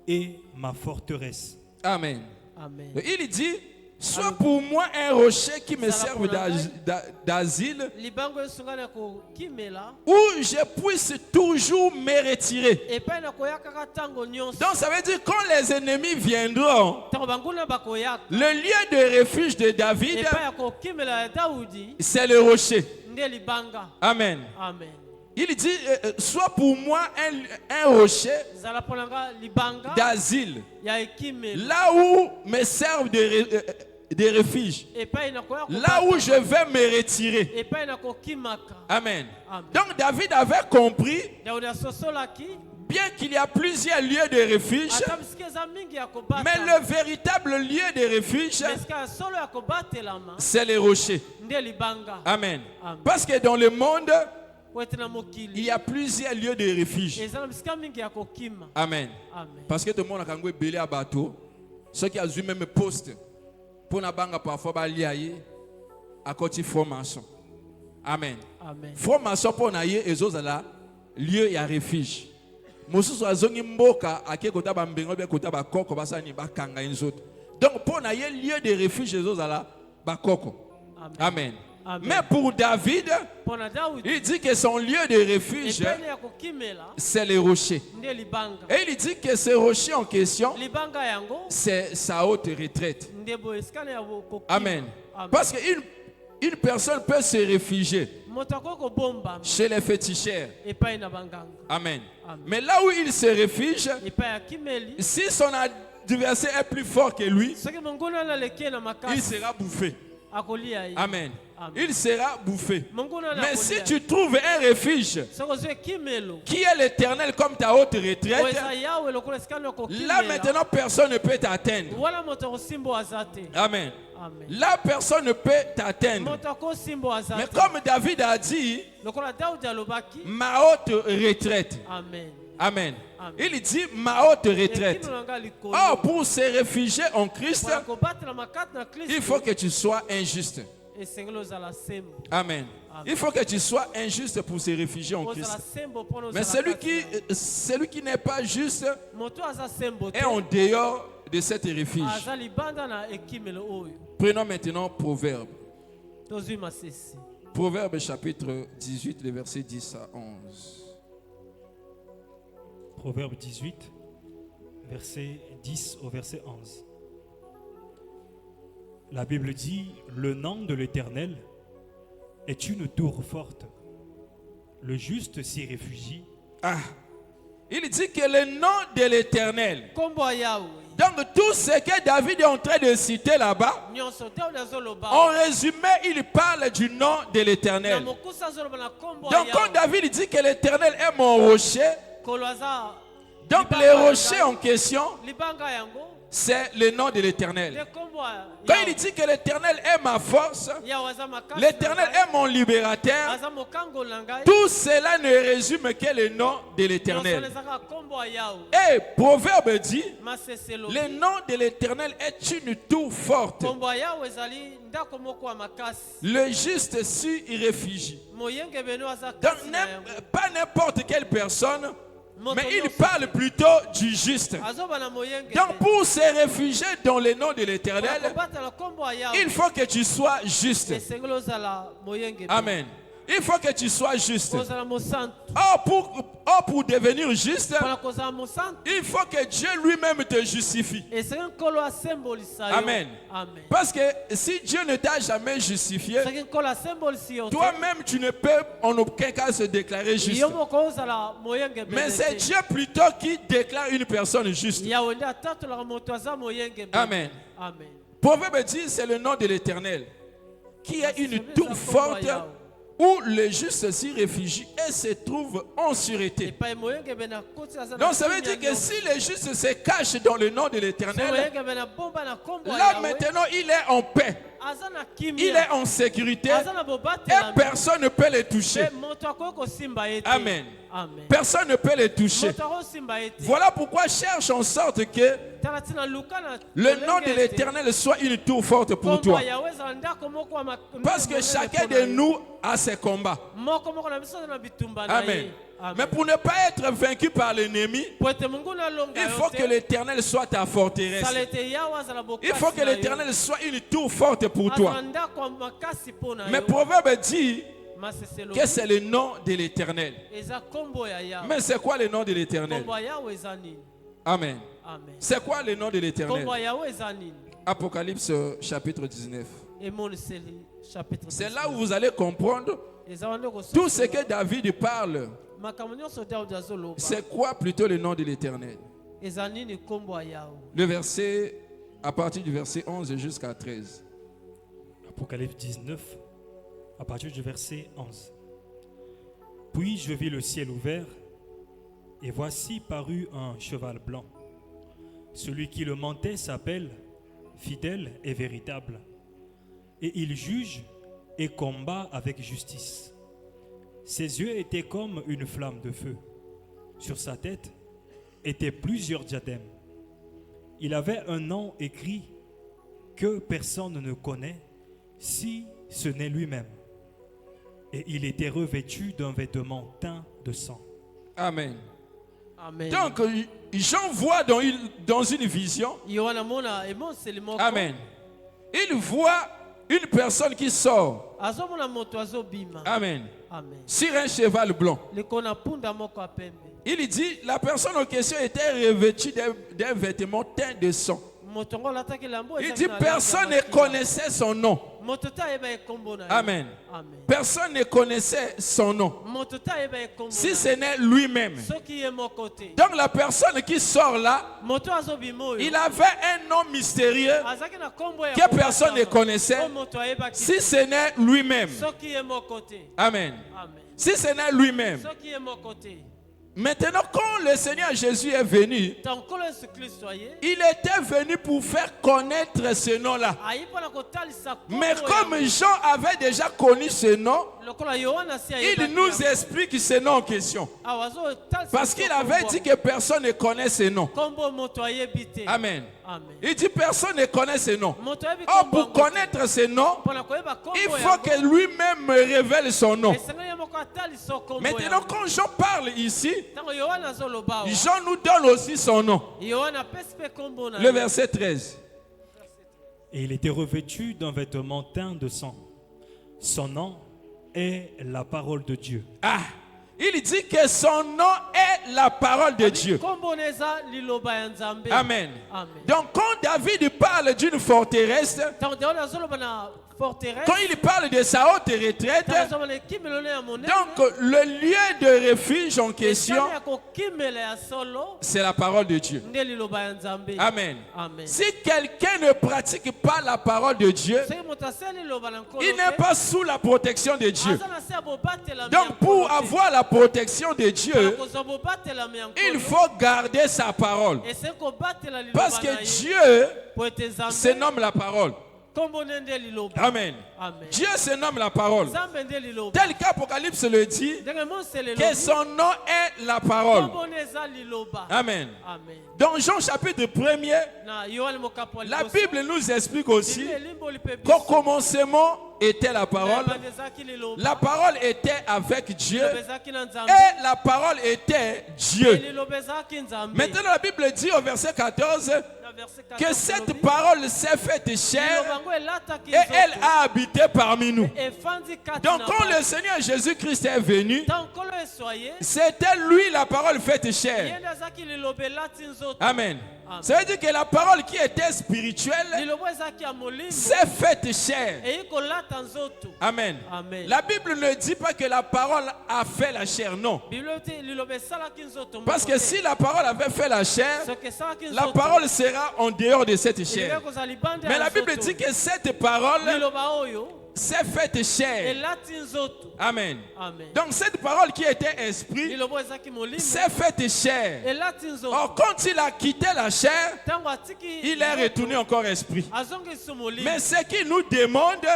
Speaker 3: et ma forteresse.
Speaker 1: Amen. Il dit, sois pour moi un rocher qui me serve d'asile, où je puisse toujours me retirer. Donc ça veut dire quand les ennemis viendront, le lieu de refuge de David, c'est le rocher. Amen. Il dit, sois pour moi un rocher d'asile, là où me servent des refuges, là où je vais me retirer. Amen. Donc David avait compris, bien qu'il y a plusieurs lieux de refuge, mais le véritable lieu de refuge, c'est les rochers. Amen. Parce que dans le monde, il y a plusieurs lieux de refuge. Amen. Parce que tout le monde a belé à bateau. Ceux qui ont eu même poste pour na banga parfois baliaye à côté formation. Amen. Formation pour naie et autres là lieu ya refuge. Mosusu azongi mboka akekota bambengo be kota bakoko basani bakanga inzoto. Donc pour naie lieu de refuge et autres là bakoko. Amen. Mais pour David, il dit que son lieu de refuge, c'est les rochers. Et il dit que ce rocher en question, c'est sa haute retraite. Amen. Parce qu'une personne peut se réfugier chez les féticheurs. Amen. Mais là où il se réfugie, si son adversaire est plus fort que lui, il sera bouffé. Amen. Il sera bouffé. Mais si tu trouves un refuge qui est l'Éternel comme ta haute retraite, là maintenant personne ne peut t'atteindre. Amen. Là personne ne peut t'atteindre. Mais comme David a dit, ma haute retraite. Amen. Il dit ma haute retraite. Or, pour se réfugier en Christ, il faut que tu sois injuste. Amen. Il faut que tu sois injuste pour se réfugier en Christ. Mais celui qui n'est pas juste est en dehors de cet refuge. Prenons maintenant Proverbe. Proverbe chapitre 18, les versets 10 à 11.
Speaker 3: Proverbe 18, verset 10 au verset 11. La Bible dit, le nom de l'Éternel est une tour forte. Le juste s'y réfugie.
Speaker 1: Ah, il dit que le nom de l'Éternel. Donc tout ce que David est en train de citer là-bas, en résumé, il parle du nom de l'Éternel. Donc quand David dit que l'Éternel est mon rocher, donc les rochers en question, c'est le nom de l'Éternel. Quand il dit que l'Éternel est ma force, l'Éternel est mon libérateur, tout cela ne résume que le nom de l'Éternel. Et Proverbe dit, le nom de l'Éternel est une tour forte. Le juste s'y réfugie. Donc pas n'importe quelle personne, mais il parle plutôt du juste. Donc pour se réfugier dans le nom de l'Éternel, il faut que tu sois juste. Amen. Il faut que tu sois juste. Or pour devenir juste, il faut que Dieu lui-même te justifie. Amen. Parce que si Dieu ne t'a jamais justifié, toi-même tu ne peux en aucun cas se déclarer juste. Mais c'est Dieu plutôt qui déclare une personne juste. Amen.
Speaker 2: Amen.
Speaker 1: Proverbe dit, c'est le nom de l'Éternel, qui est une tour forte où le juste s'y réfugie et se trouve en sûreté. Donc ça veut dire que si le juste se cache dans le nom de l'Éternel, là maintenant il est en paix, il est en sécurité et personne ne peut le toucher. Amen. Personne ne peut le toucher. Voilà pourquoi cherche en sorte que le nom de l'Éternel soit une tour forte pour toi. Parce que chacun de nous a ses combats. Amen. Mais pour ne pas être vaincu par l'ennemi, il faut que l'Éternel soit ta forteresse. Il faut que l'Éternel soit une tour forte pour toi. Mais Proverbe dit que c'est le nom de l'Éternel. Mais c'est quoi le nom de l'Éternel? Amen. C'est quoi le nom de l'Éternel? Apocalypse chapitre 19. C'est là où vous allez comprendre tout ce que David parle. C'est quoi plutôt le nom de l'Éternel? Le verset, à partir du verset 11 jusqu'à 13.
Speaker 3: Apocalypse 19, à partir du verset 11. Puis je vis le ciel ouvert, et voici parut un cheval blanc. Celui qui le montait s'appelle Fidèle et Véritable, et il juge et combat avec justice. Ses yeux étaient comme une flamme de feu. Sur sa tête étaient plusieurs diadèmes. Il avait un nom écrit que personne ne connaît, si ce n'est lui-même. Et il était revêtu d'un vêtement teint de sang.
Speaker 1: Amen.
Speaker 2: Amen.
Speaker 1: Donc, Jean voit dans une vision. Amen. Il voit une personne qui sort. Amen.
Speaker 2: Amen.
Speaker 1: Sur un cheval blanc. Il dit, la personne en question était revêtue d'un vêtement teint de sang. Il dit, personne ne connaissait son nom. Amen. Personne ne connaissait son nom, si ce n'est lui-même. Donc la personne qui sort là, il avait un nom mystérieux que personne ne connaissait, si ce n'est lui-même. Amen. Si ce n'est lui-même. Maintenant, quand le Seigneur Jésus est venu, il était venu pour faire connaître ce nom-là. Mais comme Jean avait déjà connu ce nom, il nous explique ce nom en question. Parce qu'il avait dit que personne ne connaît ce nom. Amen. Il dit personne ne connaît ce nom. Or, pour connaître ce nom, il faut que lui-même me révèle son nom. Maintenant, quand Jean parle ici, Jean nous donne aussi son nom. Le verset 13.
Speaker 3: Et il était revêtu d'un vêtement teint de sang. Son nom est la parole de Dieu.
Speaker 1: Ah, il dit que son nom est la parole de Dieu. Amen. Donc quand David parle d'une forteresse, quand il parle de sa haute retraite, donc le lieu de refuge en question, c'est la parole de Dieu. Amen. Si quelqu'un ne pratique pas la parole de Dieu, il n'est pas sous la protection de Dieu. Donc pour avoir la protection de Dieu, il faut garder sa parole. Parce que Dieu se nomme la parole. Amen. Dieu se nomme la parole. Tel qu'Apocalypse le dit, que son nom est la parole. Amen. Dans Jean chapitre 1er, la Bible nous explique aussi qu'au commencement était la parole. La parole était avec Dieu et la parole était Dieu. Maintenant la Bible dit au verset 14 que cette parole s'est faite chair et elle a habité parmi nous. Donc quand le Seigneur Jésus-Christ est venu, C'était lui la parole faite chair. Amen. Ça veut dire que la parole qui était spirituelle s'est faite chair. Amen. La Bible ne dit pas que la parole a fait la chair, non. Parce que si la parole avait fait la chair, la parole sera en dehors de cette chair. Mais la Bible dit que cette parole s'est faite chair. Amen. Donc cette parole qui était esprit s'est faite chair. Or quand il a quitté la chair, il est retourné encore esprit. Mais ce qu'il nous demande,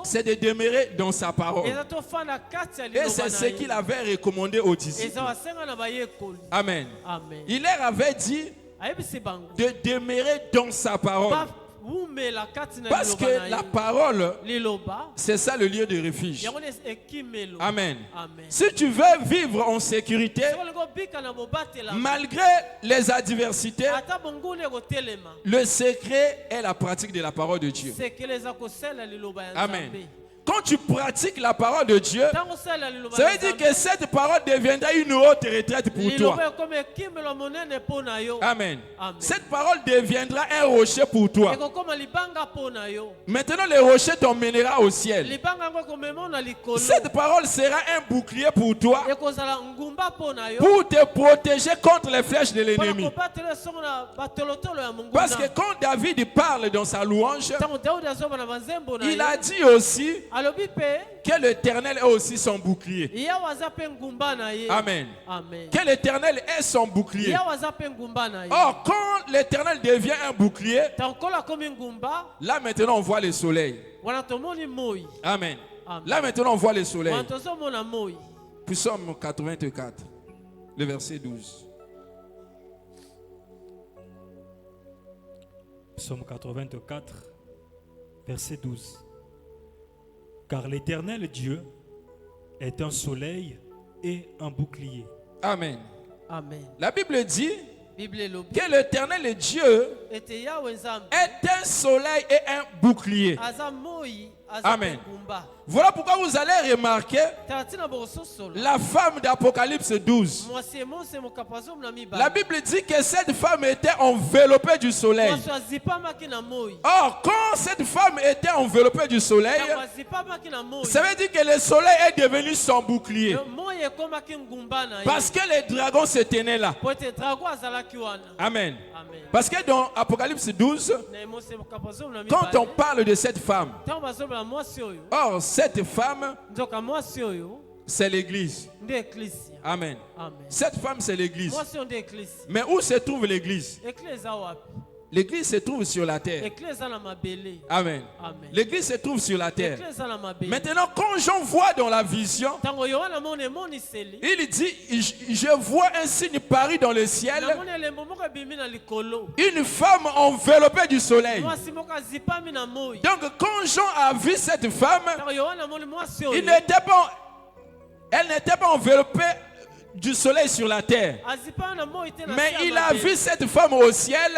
Speaker 1: c'est de demeurer dans sa parole. Et c'est ce qu'il avait recommandé aux disciples. Amen. Il leur avait dit de demeurer dans sa parole. Parce que la parole, c'est ça le lieu de refuge. Amen. Si tu veux vivre en sécurité, malgré les adversités, le secret est la pratique de la parole de Dieu. Amen. Quand tu pratiques la parole de Dieu, ça veut dire que cette parole deviendra une haute retraite pour toi. Amen. Cette parole deviendra un rocher pour toi. Maintenant, le rocher t'emmènera au ciel. Cette parole sera un bouclier pour toi, pour te protéger contre les flèches de l'ennemi. Parce que quand David parle dans sa louange, il a dit aussi que l'Éternel est aussi son bouclier. Amen. Que l'Éternel est son bouclier. Or, quand l'Éternel devient un bouclier, là maintenant on voit le soleil. Amen. Là maintenant on voit le soleil. Psaume 84, le verset 12.
Speaker 3: Psaume 84, verset 12. Car l'Éternel Dieu est un soleil et un bouclier.
Speaker 1: Amen.
Speaker 2: Amen.
Speaker 1: La Bible dit que l'Éternel Dieu est un soleil et un bouclier. Amen. Voilà pourquoi vous allez remarquer la femme d'Apocalypse 12. La Bible dit que cette femme était enveloppée du soleil. Or, quand cette femme était enveloppée du soleil, ça veut dire que le soleil est devenu son bouclier. Parce que les dragons se tenaient là. Amen. Parce que dans Apocalypse 12, quand on parle de cette femme, or cette femme, c'est l'église. Amen. Cette femme, c'est l'église. Mais où se trouve l'église? L'église se trouve sur la terre. Amen. L'église se trouve sur la terre. Maintenant, quand Jean voit dans la vision, il dit, je vois un signe paru dans le ciel, une femme enveloppée du soleil. Donc, quand Jean a vu cette femme, elle n'était pas enveloppée du soleil sur la terre. Mais il a vu cette femme au ciel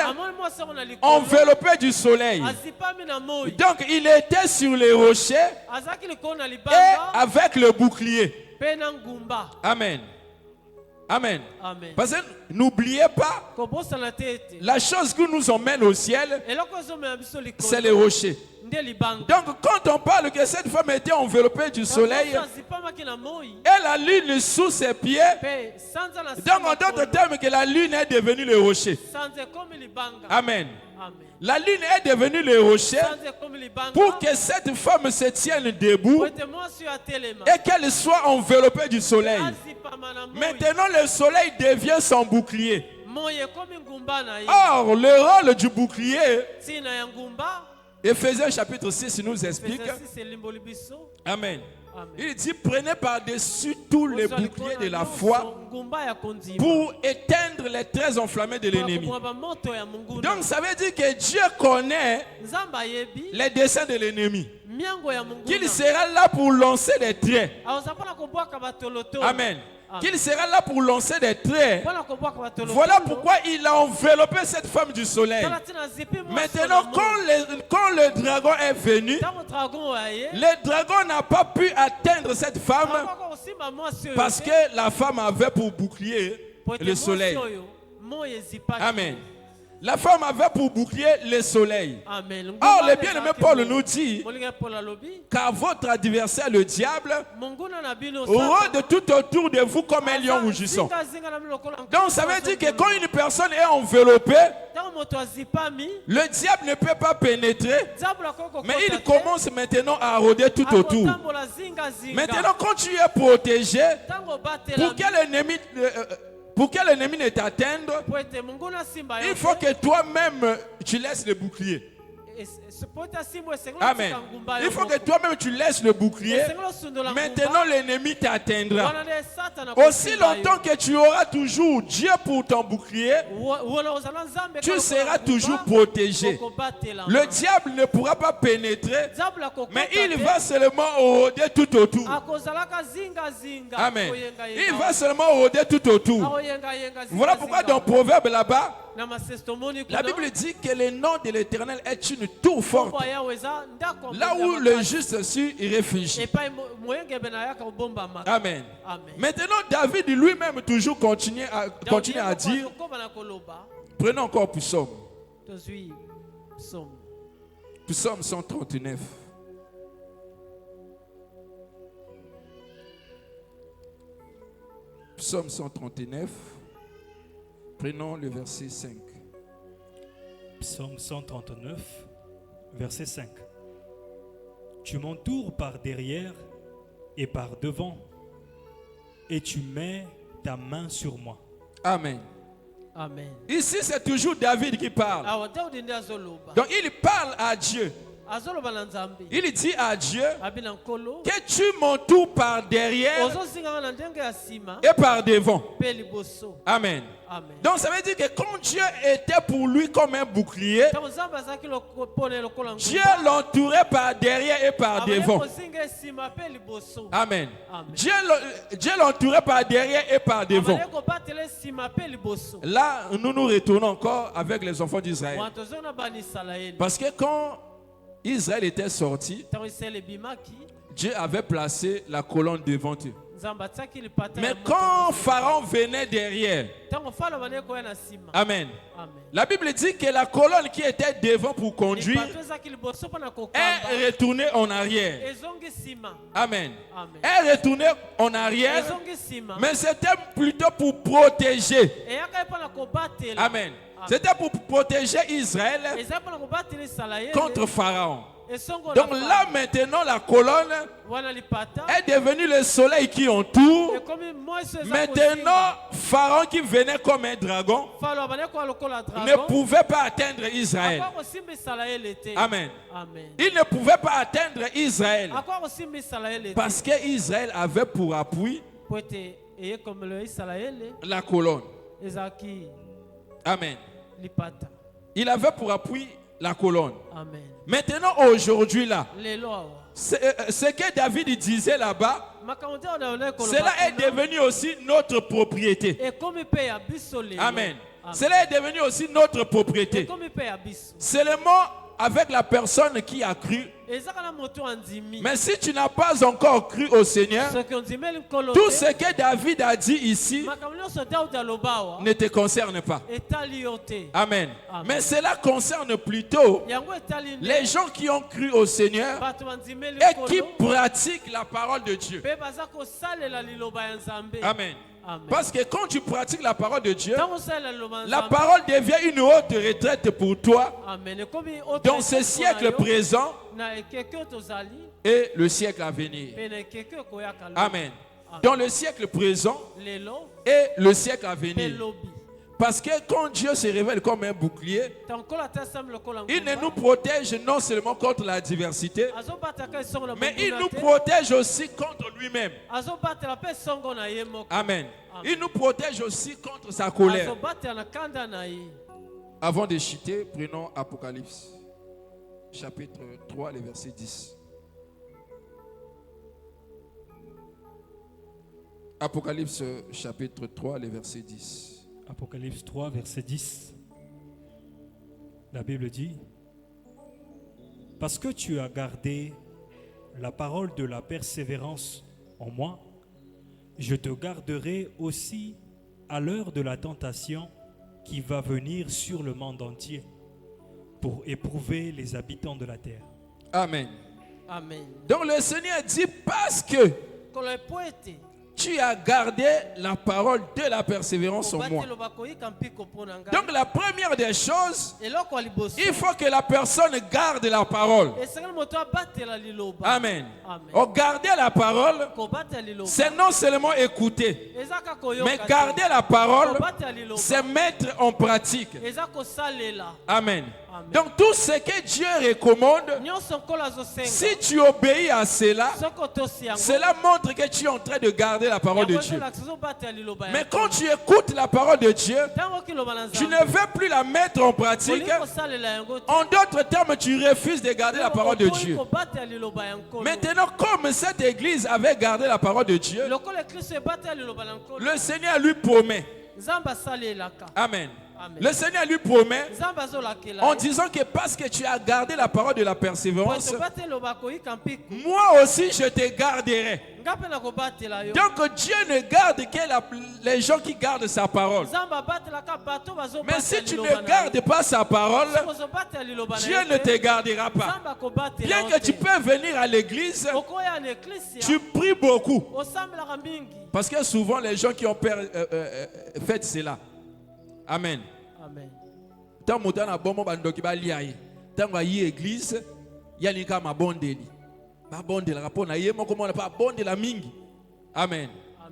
Speaker 1: enveloppée du soleil. Donc il était sur les rochers et avec le bouclier. Amen. Amen. Parce que n'oubliez pas, la chose qui nous emmène au ciel, c'est les rochers. Donc quand on parle que cette femme était enveloppée du soleil et la lune sous ses pieds, donc en d'autres termes que la lune est devenue le rocher. Amen. La lune est devenue le rocher pour que cette femme se tienne debout et qu'elle soit enveloppée du soleil. Maintenant le soleil devient son bouclier. Or le rôle du bouclier, Éphésiens chapitre 6 nous explique. Amen. Il dit, prenez par-dessus tous les boucliers de la foi pour éteindre les traits enflammés de l'ennemi. Donc ça veut dire que Dieu connaît les desseins de l'ennemi. Qu'il sera là pour lancer des traits. Amen. qu'il sera là pour lancer des traits. Voilà pourquoi il a enveloppé cette femme du soleil. Maintenant, quand le dragon est venu, le dragon n'a pas pu atteindre cette femme parce que la femme avait pour bouclier le soleil. Amen. La femme avait pour bouclier le soleil. Or, le bien-aimé Paul nous dit car votre adversaire, le diable, rôde tout autour de vous comme un lion rougissant. Donc, ça veut dire que quand une personne est enveloppée, le diable ne peut pas pénétrer, mais il commence maintenant à rôder tout autour. Maintenant, quand tu es protégé, pour que l'ennemi ne t'atteigne, il faut que toi-même tu laisses le bouclier. Amen. Il faut que toi-même tu laisses le bouclier. Maintenant l'ennemi t'atteindra. Aussi longtemps que tu auras toujours Dieu pour ton bouclier, tu seras toujours protégé. Le diable ne pourra pas pénétrer, mais il va seulement rôder tout autour. Amen. Il va seulement rôder tout autour. Voilà pourquoi dans Proverbe là-bas, la Bible dit que le nom de l'Éternel est une tour forte. Là où le juste s'y réfugie. Amen. Maintenant, David lui-même toujours continue à dire, prenons encore Psaume. Psaume 139. Psaume 139. Prenons le verset 5.
Speaker 3: Psaume 139, verset 5. Tu m'entoures par derrière et par devant, et tu mets ta main sur moi.
Speaker 1: Amen.
Speaker 2: Amen.
Speaker 1: Ici, c'est toujours David qui parle. Donc, il parle à Dieu. Il dit à Dieu que tu m'entoures par derrière et par devant. Amen. Donc ça veut dire que quand Dieu était pour lui comme un bouclier, Dieu l'entourait par derrière et par devant. Amen. Dieu l'entourait par derrière et par devant. Là, nous nous retournons encore avec les enfants d'Israël. Parce que quand Israël était sorti, Dieu avait placé la colonne devant eux. Mais quand Pharaon venait derrière, Amen. La Bible dit que la colonne qui était devant pour conduire est retournée en arrière. Amen. Est retournée en arrière, mais c'était plutôt pour protéger. Amen. C'était pour protéger Israël contre Pharaon. Donc là maintenant la colonne est devenue le soleil qui entoure. Maintenant Pharaon qui venait comme un dragon ne pouvait pas atteindre Israël. Amen. Il ne pouvait pas atteindre Israël parce que Israël avait pour appui la colonne. Amen. Il avait pour appui la colonne.
Speaker 2: Amen.
Speaker 1: Maintenant, aujourd'hui, là, ce que David disait là-bas, cela est devenu aussi notre propriété. Amen. Cela est devenu aussi notre propriété. Seulement avec la personne qui a cru. Mais si tu n'as pas encore cru au Seigneur, tout ce que David a dit ici ne te concerne pas. Amen. Mais cela concerne plutôt les gens qui ont cru au Seigneur et qui pratiquent la parole de Dieu. Amen. Parce que quand tu pratiques la parole de Dieu, la parole devient une haute retraite pour toi dans ce siècle présent et le siècle à venir. Amen. Dans le siècle présent et le siècle à venir. Parce que quand Dieu se révèle comme un bouclier, il ne nous protège non seulement contre la diversité, mais il nous protège aussi contre lui-même. Amen. Il nous protège aussi contre sa colère. Avant de chuter, prenons Apocalypse, chapitre 3, le verset 10. Apocalypse chapitre 3, le verset 10.
Speaker 3: Apocalypse 3, verset 10. La Bible dit: parce que tu as gardé la parole de la persévérance en moi, je te garderai aussi à l'heure de la tentation qui va venir sur le monde entier pour éprouver les habitants de la terre.
Speaker 1: Amen.
Speaker 2: Amen.
Speaker 1: Donc le Seigneur dit parce que tu as gardé la parole de la persévérance en moi. Donc la première des choses, il faut que la personne garde la parole. Amen. Garder la parole, c'est non seulement écouter, mais garder la parole, c'est mettre en pratique. Amen. Donc tout ce que Dieu recommande, si tu obéis à cela, cela montre que tu es en train de garder la parole de Dieu. Mais quand tu écoutes la parole de Dieu, tu ne veux plus la mettre en pratique. En d'autres termes, tu refuses de garder la parole de Dieu. Maintenant, comme cette église avait gardé la parole de Dieu, le Seigneur lui promet. Amen. Le Seigneur lui promet en disant que parce que tu as gardé la parole de la persévérance, moi aussi je te garderai. Donc Dieu ne garde que les gens qui gardent sa parole. Mais si tu ne gardes pas sa parole, Dieu ne te gardera pas. Bien que tu peux venir à l'église, tu pries beaucoup. Parce que souvent les gens qui ont fait cela. Amen.
Speaker 2: Amen.
Speaker 1: Tant que tu as bon bandoki ba liaye. Tant que y église, ya ni kama bondeli. Ba bondela rapona yemo comment on pas bondela mingi. Amen.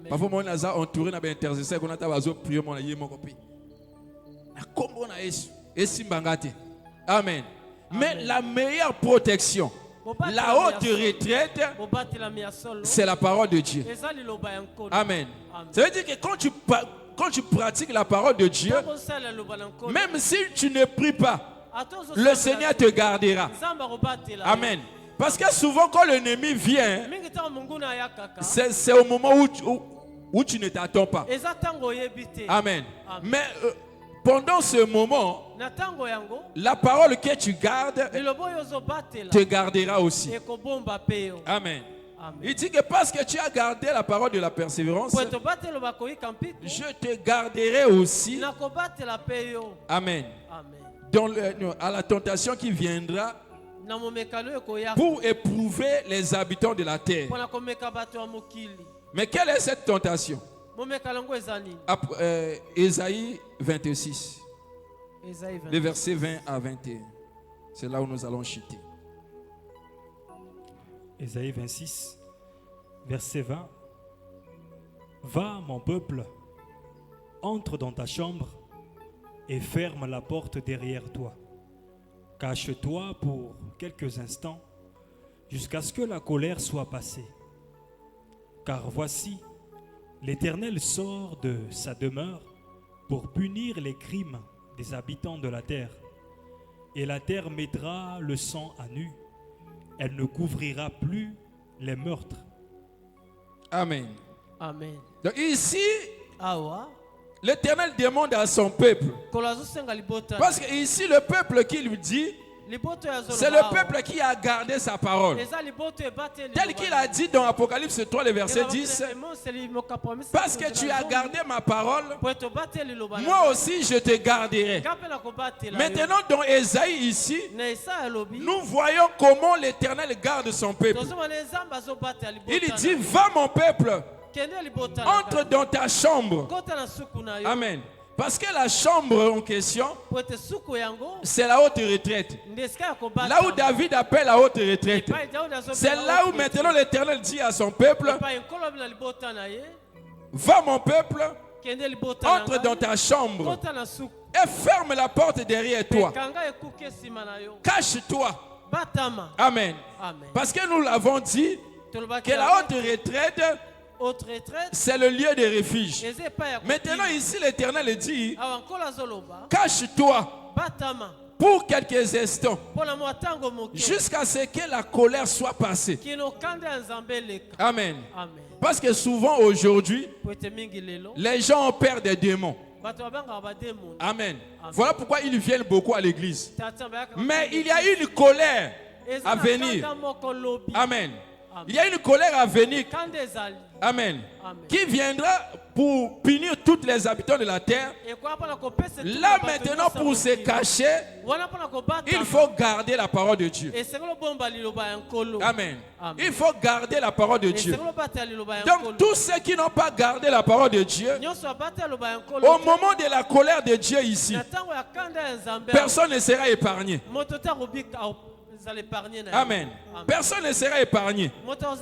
Speaker 1: Parfois moi naza entouré na ba intercesseur qu'on a ta bazo prier mon yemo kopi. Na kombo na Yesu. Esimbangate. Amen. Mais la meilleure protection, la haute retraite, c'est la parole de Dieu. Amen. Ça veut dire que quand tu pratiques la parole de Dieu, même si tu ne pries pas, le Seigneur te gardera. Amen. Parce que souvent quand l'ennemi vient, c'est au moment où tu ne t'attends pas. Amen. Mais pendant ce moment, la parole que tu gardes te gardera aussi. Amen. Il dit que parce que tu as gardé la parole de la persévérance, je te garderai aussi. Amen. À la tentation qui viendra pour éprouver les habitants de la terre. Mais quelle est cette tentation? Ésaïe 26. Les versets 20 à 21. C'est là où nous allons chuter.
Speaker 3: Ésaïe 26, verset 20. Va, mon peuple, entre dans ta chambre et ferme la porte derrière toi. Cache-toi pour quelques instants jusqu'à ce que la colère soit passée. Car voici, l'Éternel sort de sa demeure pour punir les crimes des habitants de la terre. Et la terre mettra le sang à nu. Elle ne couvrira plus les meurtres.
Speaker 1: Amen.
Speaker 2: Amen.
Speaker 1: Donc ici, l'Éternel demande à son peuple. Parce que ici, le peuple qui lui dit, c'est le peuple qui a gardé sa parole. Tel qu'il a dit dans Apocalypse 3, le verset 10. Parce que tu as gardé ma parole, moi aussi je te garderai. Maintenant dans Ésaïe ici, nous voyons comment l'Éternel garde son peuple. Il dit, va mon peuple, entre dans ta chambre. Amen. Parce que la chambre en question, c'est la haute retraite. Là où David appelle la haute retraite. C'est là où maintenant l'Éternel dit à son peuple, va mon peuple, entre dans ta chambre et ferme la porte derrière toi. Cache-toi. Amen. Parce que nous l'avons dit, que la haute retraite, c'est le lieu de refuge. Maintenant ici l'Éternel dit, cache-toi pour quelques instants, jusqu'à ce que la colère soit passée. Amen. Parce que souvent aujourd'hui, les gens ont peur des démons. Amen. Voilà pourquoi ils viennent beaucoup à l'église. Mais il y a une colère à venir. Amen. Il y a une colère à venir. Amen. Qui viendra pour punir tous les habitants de la terre. Là maintenant, pour se cacher, il faut garder la parole de Dieu. Amen. Il faut garder la parole de Dieu. Donc tous ceux qui n'ont pas gardé la parole de Dieu, au moment de la colère de Dieu ici, personne ne sera épargné. Amen. Personne ne sera épargné.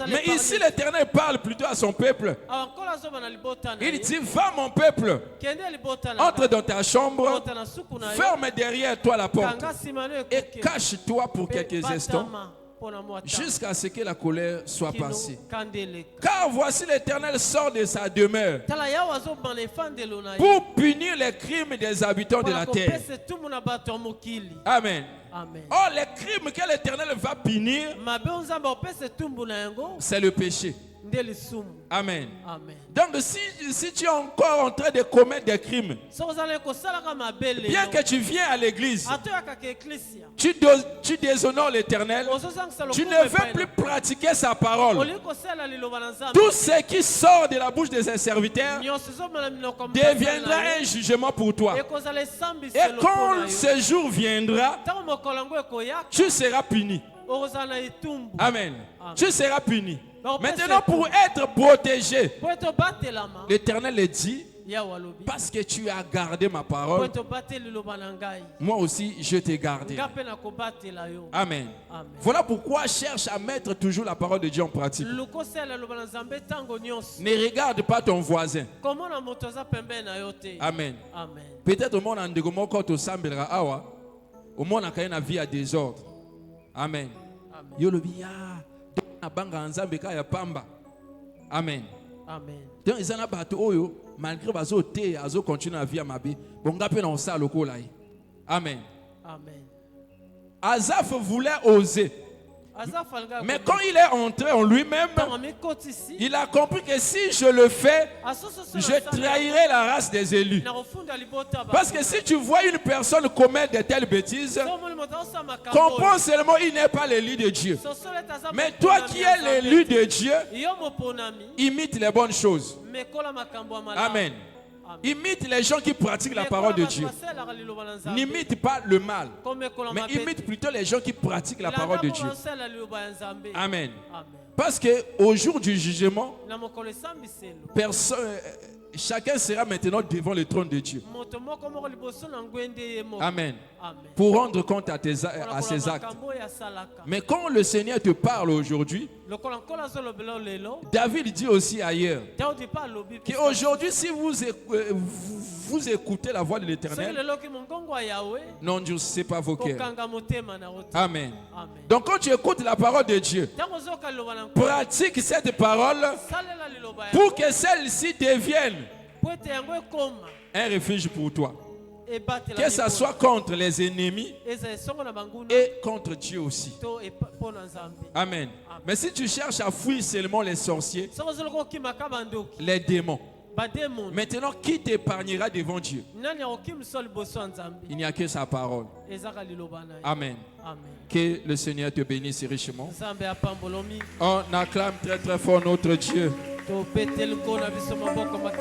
Speaker 1: Mais ici, l'Éternel parle plutôt à son peuple. Il dit, va mon peuple, entre dans ta chambre, ferme derrière toi la porte et cache-toi pour quelques instants jusqu'à ce que la colère soit passée. Car voici l'Éternel sort de sa demeure pour punir les crimes des habitants de la terre. Amen. Or, les crimes que l'Éternel va punir, c'est le péché. Amen. Donc si tu es encore en train de commettre des crimes, bien que tu viens à l'église, tu déshonores l'Éternel, tu ne veux plus pratiquer sa parole. Tout ce qui sort de la bouche de ses serviteurs deviendra un jugement pour toi. Et quand ce jour viendra, tu seras puni. Amen. Tu seras puni. Maintenant, pour être protégé, l'Éternel le dit, parce que tu as gardé ma parole, moi aussi je t'ai gardé. Amen. Voilà pourquoi cherche à mettre toujours la parole de Dieu en pratique. Ne regarde pas ton voisin. Amen. Peut-être au monde en quand au sambera awa, au monde en a vie à désordre. Amen. Amen. Donc ils ont battu oyo malgré bazo te azo continuer à vivre ma vie. Bonga pe na osa loko là. Amen. Asaph voulait oser. Mais quand il est entré en lui-même, il a compris que si je le fais, je trahirai la race des élus. Parce que si tu vois une personne commettre de telles bêtises, comprends seulement qu'il n'est pas l'élu de Dieu. Mais toi qui es l'élu de Dieu, imite les bonnes choses. Amen. Imite les gens qui pratiquent la parole de Dieu. N'imite pas le mal, mais imite plutôt les gens qui pratiquent la parole de Dieu. Amen. Parce qu'au jour du jugement, chacun sera maintenant devant le trône de Dieu. Amen. Pour rendre compte à ses actes. Mais quand le Seigneur te parle aujourd'hui, David dit aussi ailleurs qu'aujourd'hui, si vous écoutez la voix de l'Éternel, n'endurcissez pas vos cœurs. Amen. Donc quand tu écoutes la parole de Dieu, pratique cette parole pour que celle-ci devienne un refuge pour toi. Que ça soit contre les ennemis et contre Dieu aussi. Amen. Mais si tu cherches à fuir seulement les sorciers, les démons, maintenant qui t'épargnera devant Dieu? Il n'y a que sa parole. Amen. Que le Seigneur te bénisse richement. On acclame très très fort notre Dieu.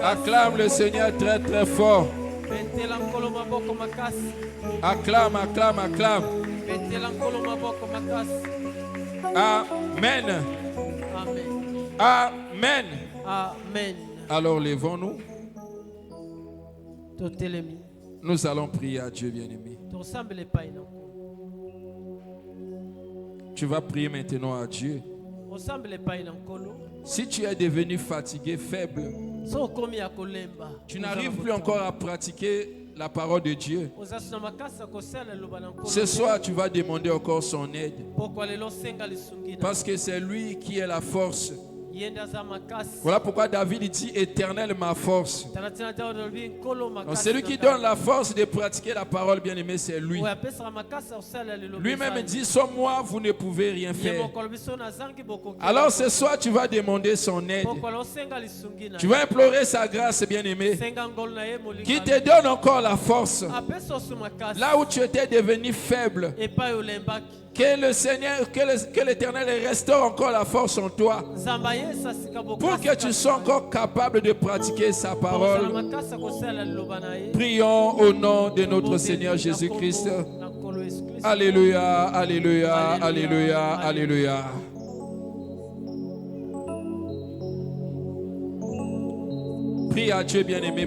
Speaker 1: Acclame le Seigneur très très fort. Acclame, acclame, acclame. Amen. Amen.
Speaker 2: Amen.
Speaker 1: Alors levons-nous. Nous allons prier à Dieu bien-aimé. Tu vas prier maintenant à Dieu. Si tu es devenu fatigué, faible, tu n'arrives plus encore à pratiquer la parole de Dieu, ce soir tu vas demander encore son aide. Parce que c'est lui qui est la force Voilà pourquoi David dit Éternel ma force. Donc celui qui donne la force de pratiquer la parole, bien aimé, c'est lui. Lui-même dit sans moi vous ne pouvez rien faire. Alors ce soir tu vas demander son aide. Tu vas implorer sa grâce, bien aimé, qui te donne encore la force là où tu étais devenu faible. Que le Seigneur, que l'Éternel restaure encore la force en toi pour que tu sois encore capable de pratiquer sa parole. Prions au nom de notre Seigneur Jésus-Christ. Alléluia, alléluia, alléluia, alléluia. Prie à Dieu, bien-aimé.